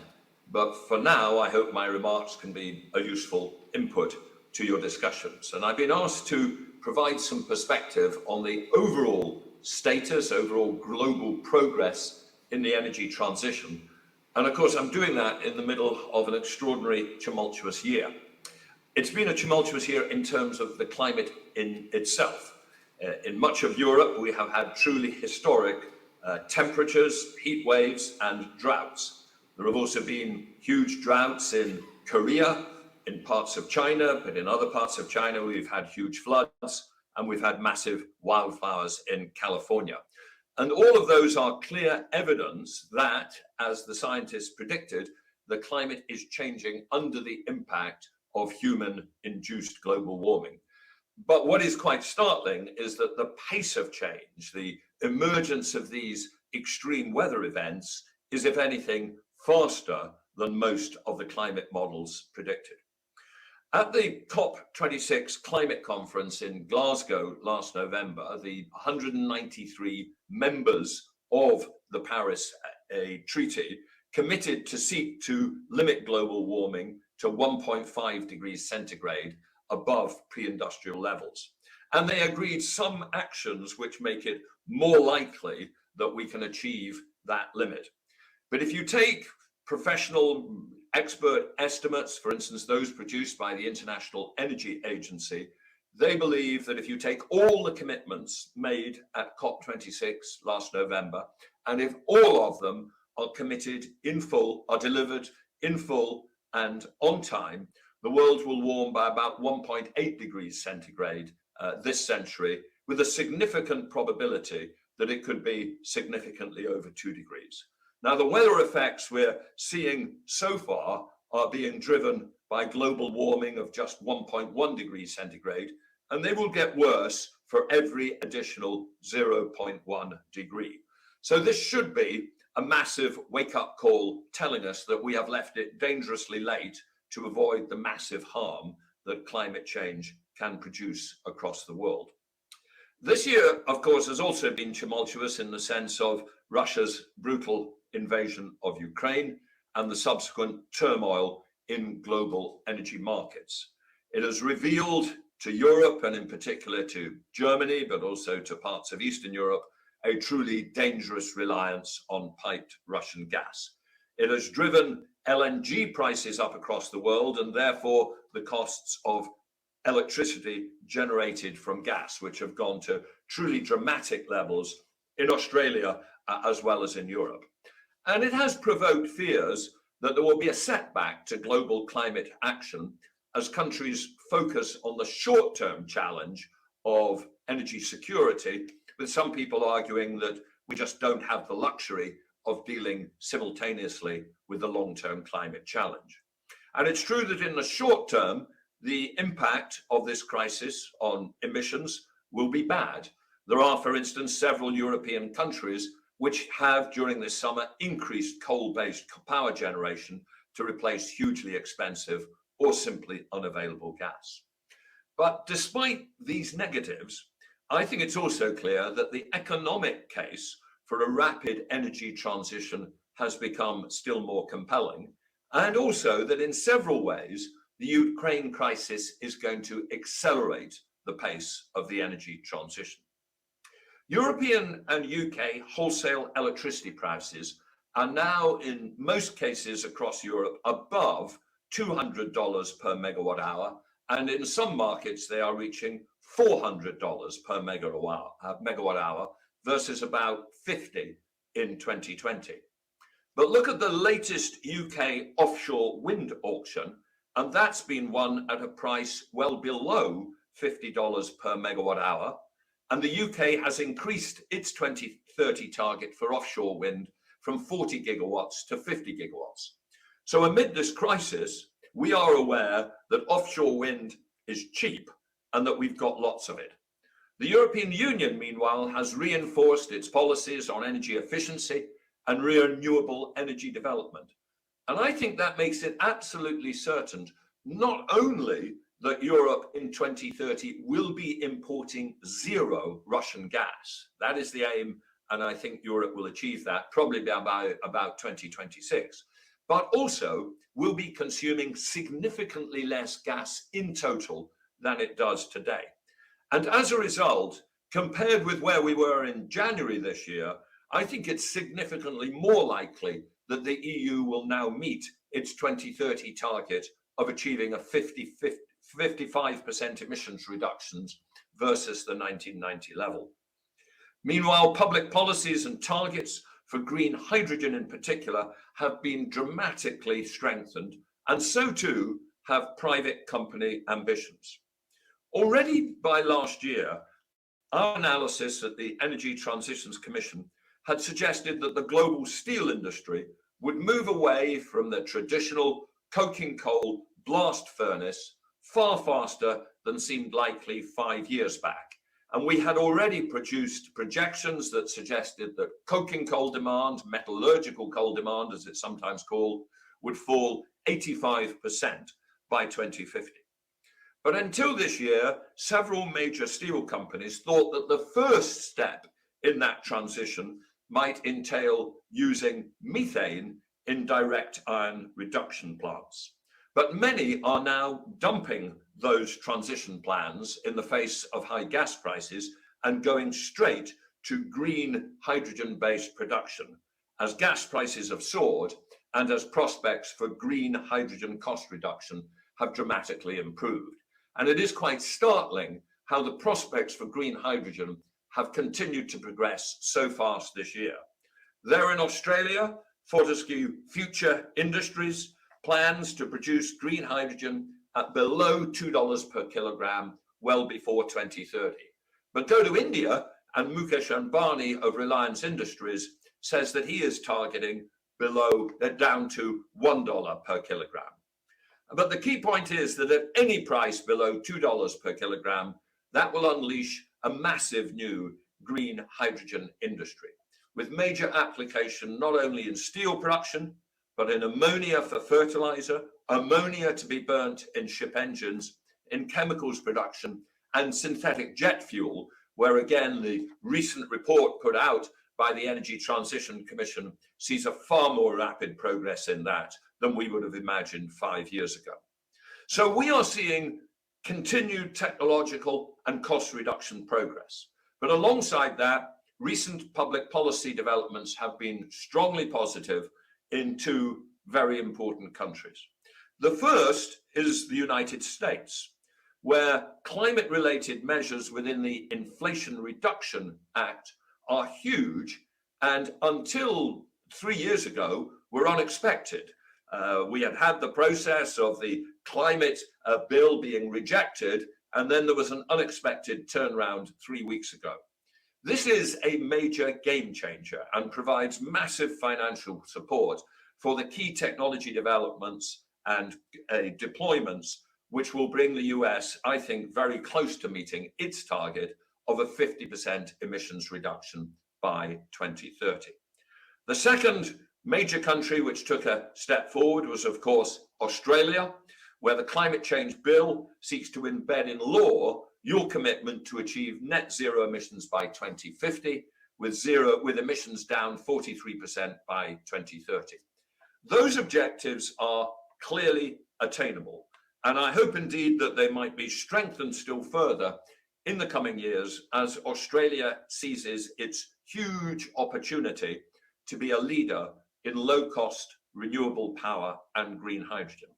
But for now, I hope my remarks can be a useful input to your discussions. And I've been asked to provide some perspective on the overall status, overall global progress in the energy transition. And of course, I'm doing that in the middle of an extraordinary, tumultuous year. It's been a tumultuous year in terms of the climate in itself. In much of Europe, we have had truly historic temperatures, heat waves, and droughts. There have also been huge droughts in Korea, in parts of China, but in other parts of China, we've had huge floods, and we've had massive wildfires in California. And all of those are clear evidence that, as the scientists predicted, the climate is changing under the impact of human-induced global warming. But what is quite startling is that the pace of change, the emergence of these extreme weather events, is, if anything, faster than most of the climate models predicted. At the COP26 climate conference in Glasgow last November, the 193 members of the Paris Treaty committed to seek to limit global warming to 1.5 degrees centigrade above pre-industrial levels. And they agreed some actions which make it more likely that we can achieve that limit. But if you take professional expert estimates, for instance, those produced by the International Energy Agency, they believe that if you take all the commitments made at COP26 last November, and if all of them are committed in full, are delivered in full and on time, the world will warm by about 1.8 degrees centigrade this century, with a significant probability that it could be significantly over 2 degrees. Now, the weather effects we're seeing so far are being driven by global warming of just 1.1 degrees centigrade, and they will get worse for every additional 0.1 degree. So this should be a massive wake-up call telling us that we have left it dangerously late to avoid the massive harm that climate change can produce across the world. This year, of course, has also been tumultuous in the sense of Russia's brutal invasion of Ukraine and the subsequent turmoil in global energy markets. It has revealed to Europe, and in particular to Germany, but also to parts of Eastern Europe, a truly dangerous reliance on piped Russian gas. It has driven LNG prices up across the world, and therefore the costs of electricity generated from gas, which have gone to truly dramatic levels in Australia as well as in Europe. And it has provoked fears that there will be a setback to global climate action as countries focus on the short-term challenge of energy security, with some people arguing that we just don't have the luxury of dealing simultaneously with the long-term climate challenge. And it's true that in the short term, the impact of this crisis on emissions will be bad. There are, for instance, several European countries which have, during this summer, increased coal-based power generation to replace hugely expensive or simply unavailable gas. But despite these negatives, I think it's also clear that the economic case for a rapid energy transition has become still more compelling, and also that in several ways, the Ukraine crisis is going to accelerate the pace of the energy transition. European and UK wholesale electricity prices are now, in most cases across Europe, above $200 per megawatt hour, and in some markets they are reaching $400 per megawatt hour versus about 50 in 2020. But look at the latest UK offshore wind auction, and that's been won at a price well below $50 per megawatt hour. And the UK has increased its 2030 target for offshore wind from 40 gigawatts to 50 gigawatts. So amid this crisis, we are aware that offshore wind is cheap and that we've got lots of it. The European Union, meanwhile, has reinforced its policies on energy efficiency and renewable energy development. And I think that makes it absolutely certain not only that Europe in 2030 will be importing zero Russian gas. That is the aim, and I think Europe will achieve that probably by about 2026. But also will be consuming significantly less gas in total than it does today. And as a result, compared with where we were in January this year, I think it's significantly more likely that the EU will now meet its 2030 target of achieving a 55% emissions reductions versus the 1990 level. Meanwhile, public policies and targets for green hydrogen in particular have been dramatically strengthened, and so too have private company ambitions. Already by last year, our analysis at the Energy Transitions Commission had suggested that the global steel industry would move away from the traditional coking coal blast furnace far faster than seemed likely 5 years back. And we had already produced projections that suggested that coking coal demand, metallurgical coal demand, as it's sometimes called, would fall 85% by 2050. But until this year, several major steel companies thought that the first step in that transition might entail using methane in direct iron reduction plants. But many are now dumping those transition plans in the face of high gas prices and going straight to green hydrogen-based production, as gas prices have soared and as prospects for green hydrogen cost reduction have dramatically improved. And it is quite startling how the prospects for green hydrogen have continued to progress so fast this year. There in Australia, Fortescue Future Industries plans to produce green hydrogen at below $2 per kilogram well before 2030. But go to India, and Mukesh Ambani of Reliance Industries says that he is targeting down to $1 per kilogram. But the key point is that at any price below $2 per kilogram, that will unleash a massive new green hydrogen industry with major application not only in steel production, but in ammonia for fertilizer, ammonia to be burnt in ship engines, in chemicals production, and synthetic jet fuel, where again the recent report put out by the Energy Transition Commission sees a far more rapid progress in that than we would have imagined 5 years ago. So we are seeing continued technological and cost reduction progress. But alongside that, recent public policy developments have been strongly positive in two very important countries. The first is the United States, where climate-related measures within the Inflation Reduction Act are huge and until 3 years ago were unexpected. We had the process of the climate bill being rejected, and then there was an unexpected turnaround 3 weeks ago. This is a major game changer and provides massive financial support for the key technology developments and deployments, which will bring the US, I think, very close to meeting its target of a 50% emissions reduction by 2030. The second major country which took a step forward was, of course, Australia, where the climate change bill seeks to embed in law your commitment to achieve net zero emissions by 2050, with emissions down 43% by 2030. Those objectives are clearly attainable, and I hope indeed that they might be strengthened still further in the coming years as Australia seizes its huge opportunity to be a leader in low-cost renewable power and green hydrogen.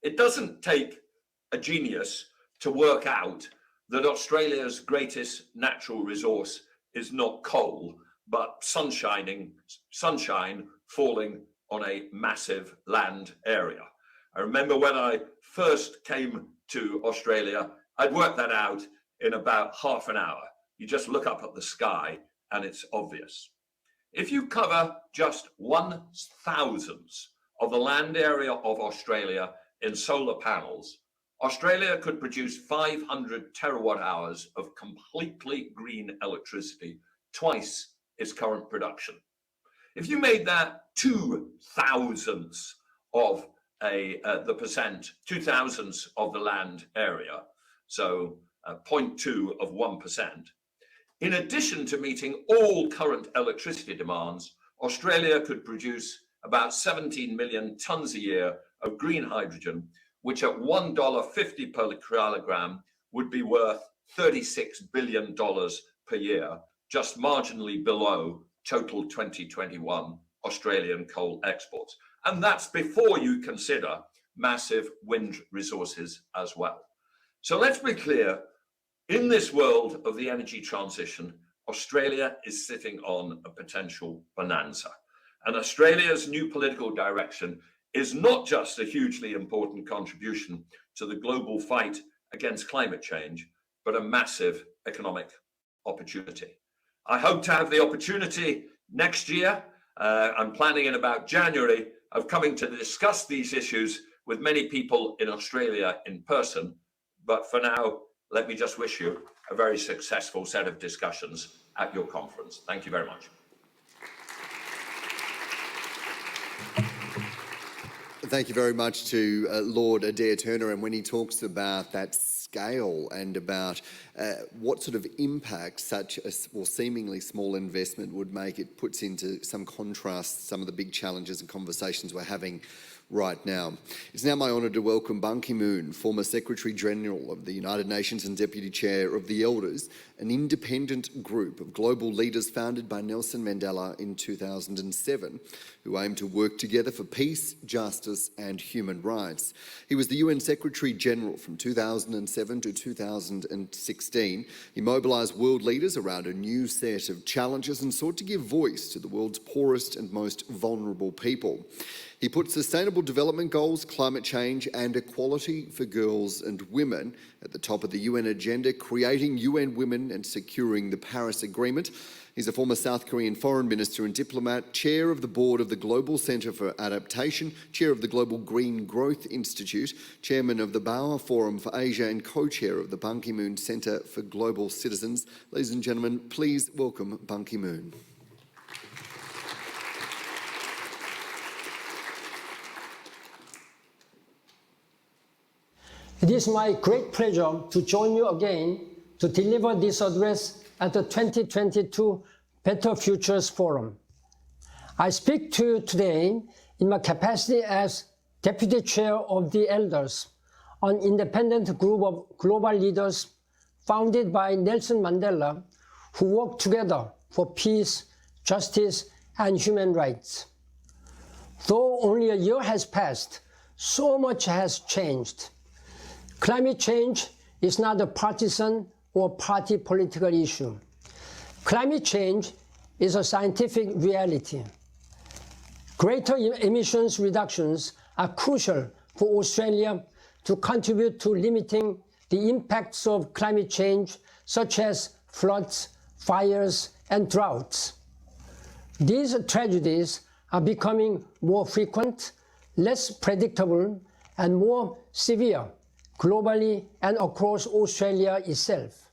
It doesn't take a genius to work out that Australia's greatest natural resource is not coal, but sunshine falling on a massive land area. I remember when I first came to Australia, I'd worked that out in about half an hour. You just look up at the sky and it's obvious. If you cover just 1/1000th of the land area of Australia in solar panels, Australia could produce 500 terawatt hours of completely green electricity, twice its current production. If you made that 2/1000th of the percent, 2/1000th of the land area, so 0.2 of 1%, in addition to meeting all current electricity demands, Australia could produce about 17 million tons a year of green hydrogen, which at $1.50 per kilogram would be worth $36 billion per year, just marginally below total 2021 Australian coal exports. And that's before you consider massive wind resources as well. So let's be clear, in this world of the energy transition, Australia is sitting on a potential bonanza. And Australia's new political direction is not just a hugely important contribution to the global fight against climate change, but a massive economic opportunity. I hope to have the opportunity next year, I'm planning in about January, of coming to discuss these issues with many people in Australia in person. But for now, let me just wish you a very successful set of discussions at your conference. Thank you very much. Thank you very much to Lord Adair Turner. And when he talks about that scale and about what sort of impact such a seemingly small investment would make, it puts into some contrast some of the big challenges and conversations we're having right now. It's now my honour to welcome Ban Ki-moon, former Secretary General of the United Nations and Deputy Chair of the Elders, an independent group of global leaders founded by Nelson Mandela in 2007, who aim to work together for peace, justice and human rights. He was the UN Secretary General from 2007 to 2016. He mobilised world leaders around a new set of challenges and sought to give voice to the world's poorest and most vulnerable people. He put sustainable development goals, climate change and equality for girls and women at the top of the UN agenda, creating UN Women and securing the Paris Agreement. He's a former South Korean foreign minister and diplomat, chair of the board of the Global Centre for Adaptation, chair of the Global Green Growth Institute, chairman of the Bauer Forum for Asia and co-chair of the Ban Ki-moon Centre for Global Citizens. Ladies and gentlemen, please welcome Ban Ki-moon. It is my great pleasure to join you again to deliver this address at the 2022 Better Futures Forum. I speak to you today in my capacity as Deputy Chair of the Elders, an independent group of global leaders founded by Nelson Mandela who work together for peace, justice, and human rights. Though only a year has passed, so much has changed. Climate change is not a partisan or party political issue. Climate change is a scientific reality. Greater emissions reductions are crucial for Australia to contribute to limiting the impacts of climate change, such as floods, fires, and droughts. These tragedies are becoming more frequent, less predictable, and more severe globally and across Australia itself.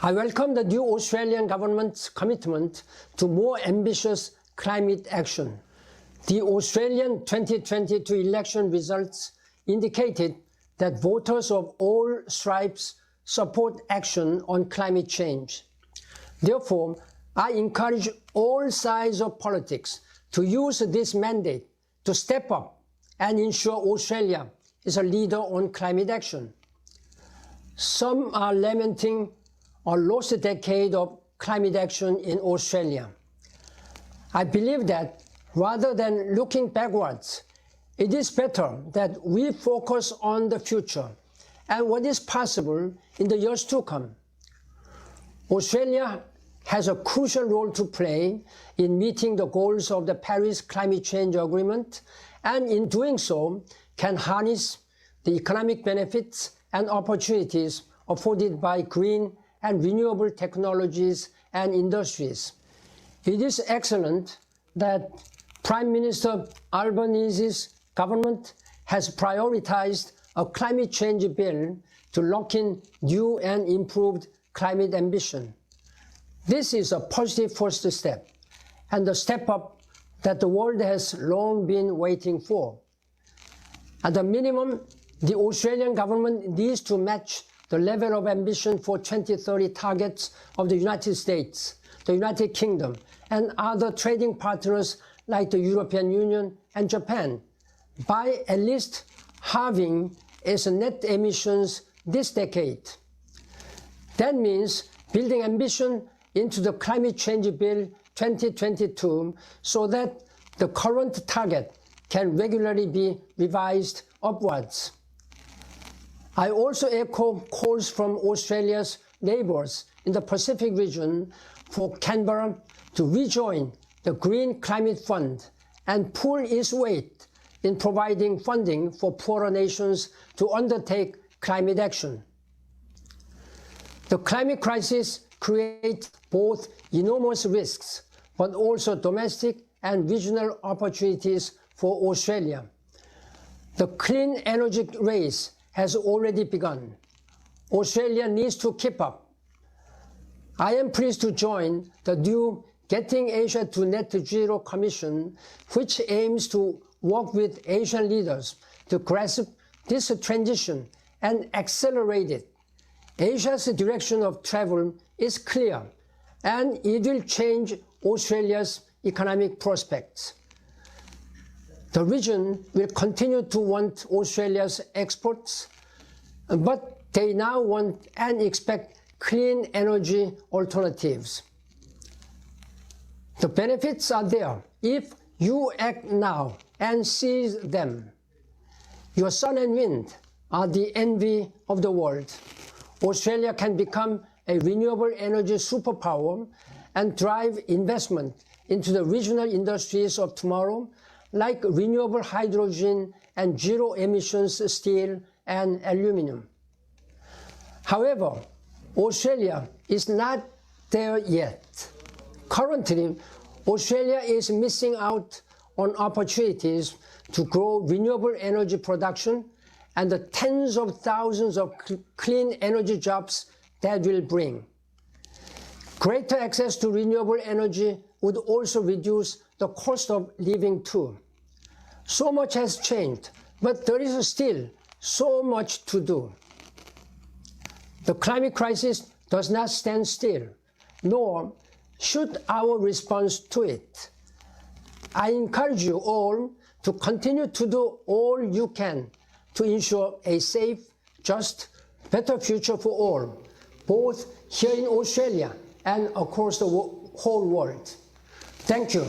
I welcome the new Australian government's commitment to more ambitious climate action. The Australian 2022 election results indicated that voters of all stripes support action on climate change. Therefore, I encourage all sides of politics to use this mandate to step up and ensure Australia is a leader on climate action. Some are lamenting a lost decade of climate action in Australia. I believe that rather than looking backwards, it is better that we focus on the future and what is possible in the years to come. Australia has a crucial role to play in meeting the goals of the Paris Climate Change Agreement, and in doing so can harness the economic benefits and opportunities afforded by green and renewable technologies and industries. It is excellent that Prime Minister Albanese's government has prioritized a climate change bill to lock in new and improved climate ambition. This is a positive first step, and a step up that the world has long been waiting for. At the minimum, the Australian government needs to match the level of ambition for 2030 targets of the United States, the United Kingdom, and other trading partners like the European Union and Japan, by at least halving its net emissions this decade. That means building ambition into the Climate Change Bill 2022 so that the current target can regularly be revised upwards. I also echo calls from Australia's neighbours in the Pacific region for Canberra to rejoin the Green Climate Fund and pull its weight in providing funding for poorer nations to undertake climate action. The climate crisis creates both enormous risks, but also domestic and regional opportunities for Australia. The clean energy race has already begun. Australia needs to keep up. I am pleased to join the new Getting Asia to Net Zero Commission, which aims to work with Asian leaders to grasp this transition and accelerate it. Asia's direction of travel is clear, and it will change Australia's economic prospects. The region will continue to want Australia's exports, but they now want and expect clean energy alternatives. The benefits are there if you act now and seize them. Your sun and wind are the envy of the world. Australia can become a renewable energy superpower and drive investment into the regional industries of tomorrow, like renewable hydrogen and zero emissions steel and aluminum. However, Australia is not there yet. Currently, Australia is missing out on opportunities to grow renewable energy production and the tens of thousands of clean energy jobs that will bring. Greater access to renewable energy would also reduce the cost of living too. So much has changed, but there is still so much to do. The climate crisis does not stand still, nor should our response to it. I encourage you all to continue to do all you can to ensure a safe, just, better future for all, both here in Australia and across the whole world. Thank you.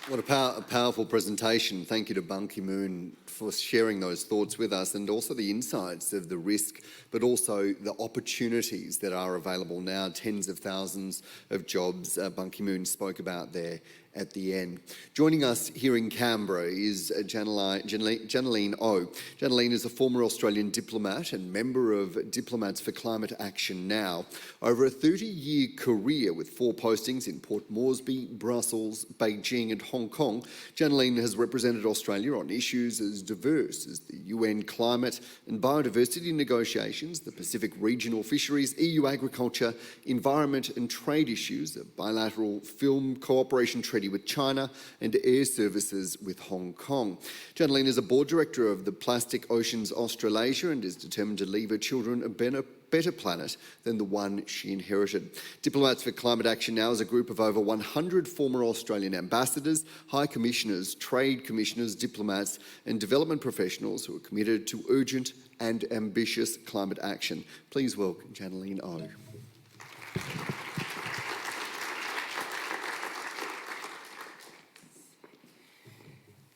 What a powerful presentation. Thank you to Ki-moon for sharing those thoughts with us, and also the insights of the risk, but also the opportunities that are available now, tens of thousands of jobs Ki-moon spoke about there at the end. Joining us here in Canberra is Janaline Oh. Janine is a former Australian diplomat and member of Diplomats for Climate Action Now. Over a 30-year career with 4 postings in Port Moresby, Brussels, Beijing and Hong Kong, Janine has represented Australia on issues as diverse as the UN climate and biodiversity negotiations, the Pacific regional fisheries, EU agriculture, environment and trade issues, a bilateral film cooperation treaty with China and air services with Hong Kong. Janine is a board director of the Plastic Oceans Australasia and is determined to leave her children a better planet than the one she inherited. Diplomats for Climate Action Now is a group of over 100 former Australian ambassadors, high commissioners, trade commissioners, diplomats and development professionals who are committed to urgent and ambitious climate action. Please welcome Janine Oh.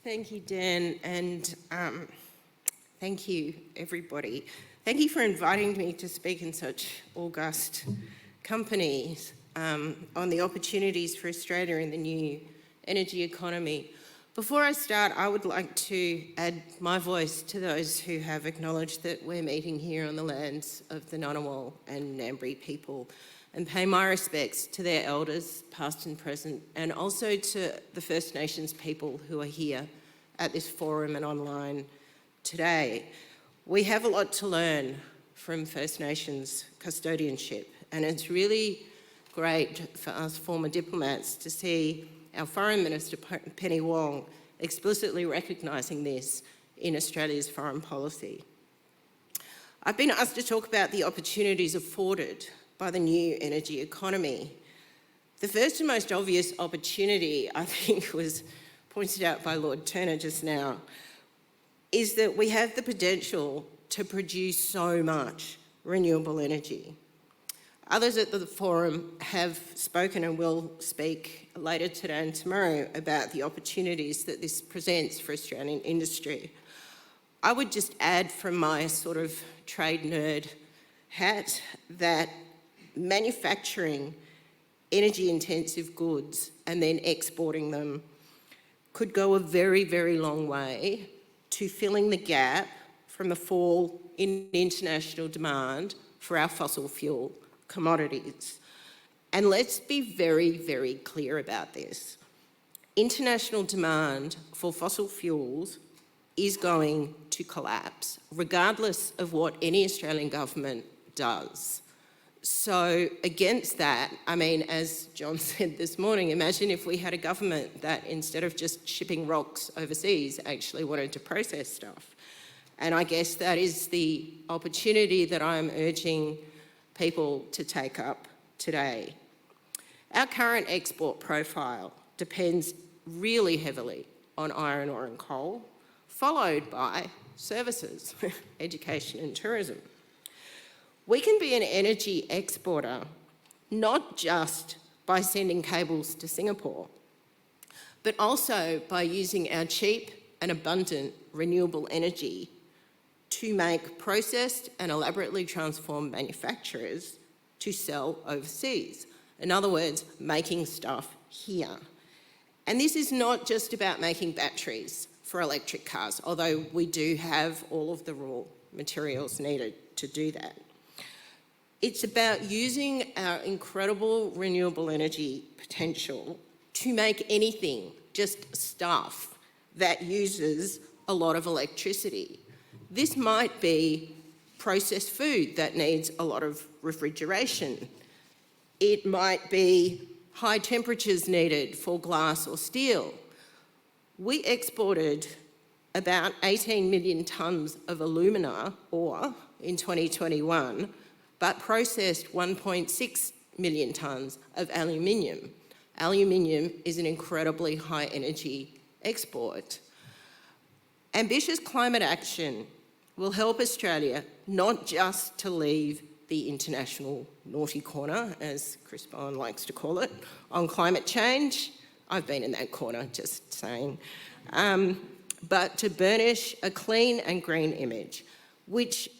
Thank you, Dan, and thank you, everybody. Thank you for inviting me to speak in such august companies on the opportunities for Australia in the new energy economy. Before I start, I would like to add my voice to those who have acknowledged that we're meeting here on the lands of the Ngunnawal and Ngambri people, and pay my respects to their elders, past and present, and also to the First Nations people who are here at this forum and online today. We have a lot to learn from First Nations custodianship, and it's really great for us former diplomats to see our Foreign Minister, Penny Wong, explicitly recognising this in Australia's foreign policy. I've been asked to talk about the opportunities afforded by the new energy economy. The first and most obvious opportunity, I think, was pointed out by Lord Turner just now, is that we have the potential to produce so much renewable energy. Others at the forum have spoken and will speak later today and tomorrow about the opportunities that this presents for Australian industry. I would just add from my sort of trade nerd hat that manufacturing energy-intensive goods and then exporting them could go a very, very long way to filling the gap from the fall in international demand for our fossil fuel commodities. And let's be very, very clear about this. International demand for fossil fuels is going to collapse, regardless of what any Australian government does. So against that, I mean, as John said this morning, imagine if we had a government that instead of just shipping rocks overseas, actually wanted to process stuff. And I guess that is the opportunity that I'm urging people to take up today. Our current export profile depends really heavily on iron ore and coal, followed by services, education and tourism. We can be an energy exporter not just by sending cables to Singapore, but also by using our cheap and abundant renewable energy to make processed and elaborately transformed manufacturers to sell overseas. In other words, making stuff here. And this is not just about making batteries for electric cars, although we do have all of the raw materials needed to do that. It's about using our incredible renewable energy potential to make anything, just stuff, that uses a lot of electricity. This might be processed food that needs a lot of refrigeration. It might be high temperatures needed for glass or steel. We exported about 18 million tonnes of alumina ore in 2021, but processed 1.6 million tonnes of aluminium. Aluminium is an incredibly high energy export. Ambitious climate action will help Australia not just to leave the international naughty corner, as Chris Bowen likes to call it, on climate change. I've been in that corner, just saying. But to burnish a clean and green image, which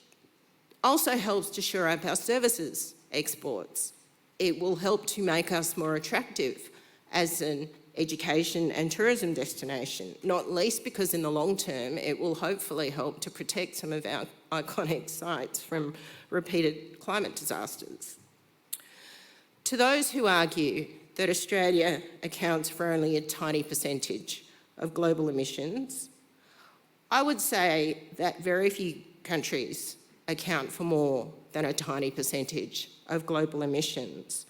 also helps to shore up our services exports. It will help to make us more attractive as an education and tourism destination, not least because in the long term it will hopefully help to protect some of our iconic sites from repeated climate disasters. To those who argue that Australia accounts for only a tiny percentage of global emissions, I would say that very few countries account for more than a tiny percentage of global emissions.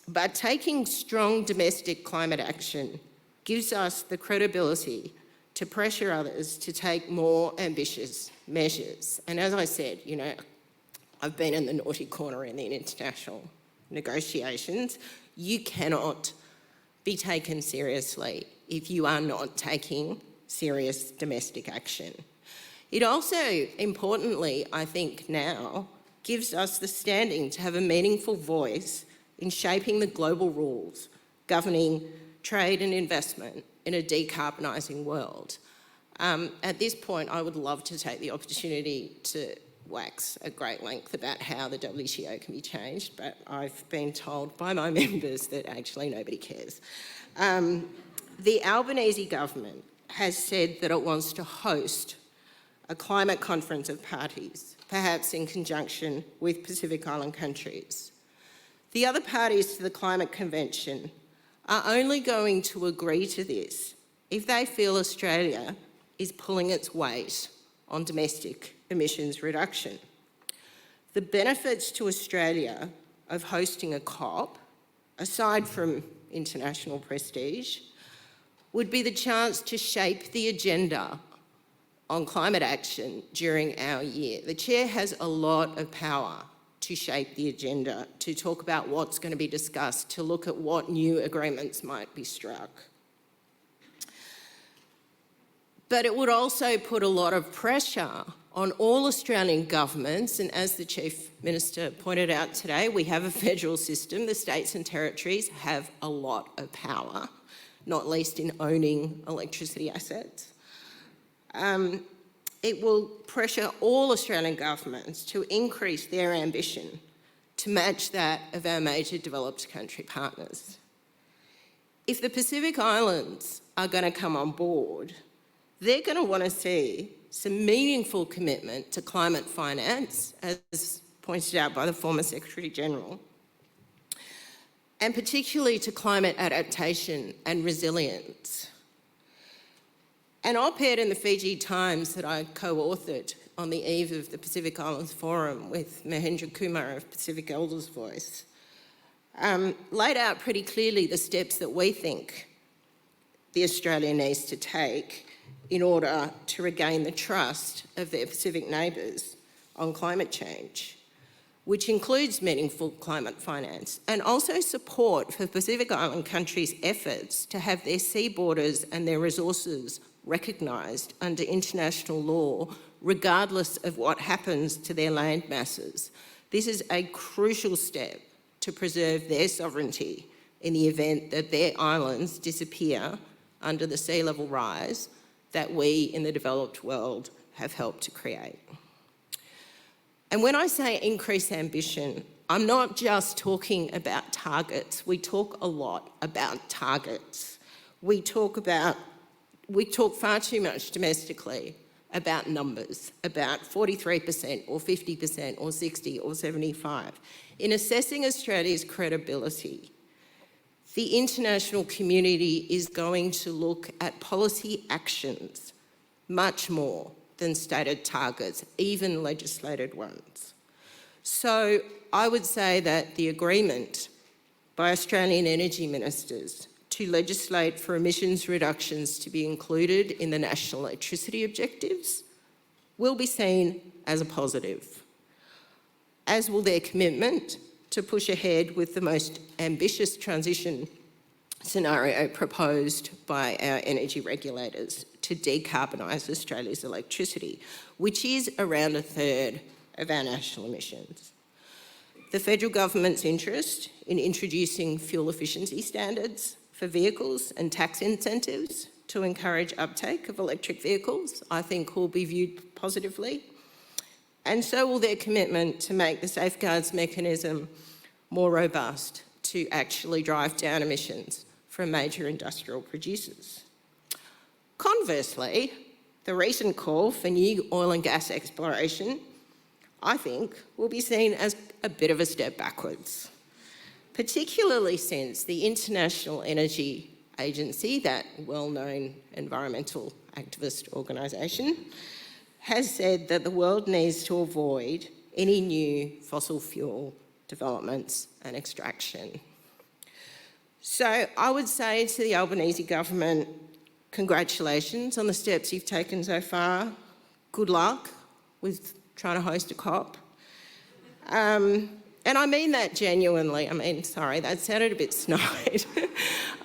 But taking strong domestic climate action gives us the credibility to pressure others to take more ambitious measures. And as I said, you know, I've been in the naughty corner in the international negotiations. You cannot be taken seriously if you are not taking serious domestic action. It also, importantly, I think now, gives us the standing to have a meaningful voice in shaping the global rules governing trade and investment in a decarbonising world. At this point, I would love to take the opportunity to wax at great length about how the WTO can be changed, but I've been told by my members that actually nobody cares. The Albanese government has said that it wants to host a climate conference of parties, perhaps in conjunction with Pacific Island countries. The other parties to the Climate Convention are only going to agree to this if they feel Australia is pulling its weight on domestic emissions reduction. The benefits to Australia of hosting a COP, aside from international prestige, would be the chance to shape the agenda on climate action during our year. The Chair has a lot of power to shape the agenda, to talk about what's going to be discussed, to look at what new agreements might be struck. But it would also put a lot of pressure on all Australian governments, and as the Chief Minister pointed out today, we have a federal system. The states and territories have a lot of power, not least in owning electricity assets. It will pressure all Australian governments to increase their ambition to match that of our major developed country partners. If the Pacific Islands are going to come on board, they're going to want to see some meaningful commitment to climate finance, as pointed out by the former Secretary-General, and particularly to climate adaptation and resilience. An op-ed in the Fiji Times that I co-authored on the eve of the Pacific Islands Forum with Mahendra Kumar of Pacific Elders Voice laid out pretty clearly the steps that we think the Australia needs to take in order to regain the trust of their Pacific neighbours on climate change, which includes meaningful climate finance and also support for Pacific Island countries' efforts to have their sea borders and their resources recognised under international law, regardless of what happens to their land masses. This is a crucial step to preserve their sovereignty in the event that their islands disappear under the sea level rise that we in the developed world have helped to create. And when I say increase ambition, I'm not just talking about targets. We talk a lot about targets. We talk far too much domestically about numbers, about 43% or 50% or 60 or 75. In assessing Australia's credibility, the international community is going to look at policy actions much more than stated targets, even legislated ones. So I would say that the agreement by Australian energy ministers to legislate for emissions reductions to be included in the national electricity objectives will be seen as a positive, as will their commitment to push ahead with the most ambitious transition scenario proposed by our energy regulators to decarbonise Australia's electricity, which is around a third of our national emissions. The federal government's interest in introducing fuel efficiency standards for vehicles and tax incentives to encourage uptake of electric vehicles, I think, will be viewed positively. And so will their commitment to make the safeguards mechanism more robust to actually drive down emissions from major industrial producers. Conversely, the recent call for new oil and gas exploration, I think, will be seen as a bit of a step backwards, particularly since the International Energy Agency, that well-known environmental activist organisation, has said that the world needs to avoid any new fossil fuel developments and extraction. So I would say to the Albanese government, congratulations on the steps you've taken so far. Good luck with trying to host a COP. And I mean that genuinely. I mean, sorry, that sounded a bit snide.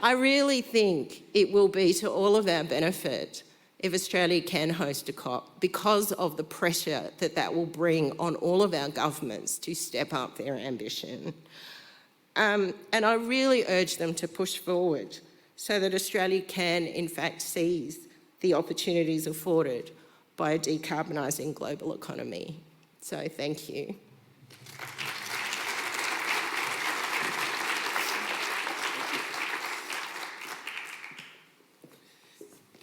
I really think it will be to all of our benefit if Australia can host a COP, because of the pressure that that will bring on all of our governments to step up their ambition. And I really urge them to push forward so that Australia can, in fact, seize the opportunities afforded by a decarbonising global economy. So thank you.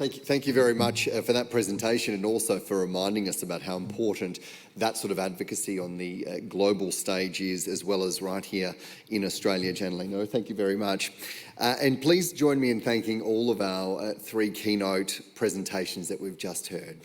Thank you very much for that presentation, and also for reminding us about how important that sort of advocacy on the global stage is, as well as right here in Australia. Janine Oh, thank you very much. And please join me in thanking all of our 3 keynote presentations that we've just heard.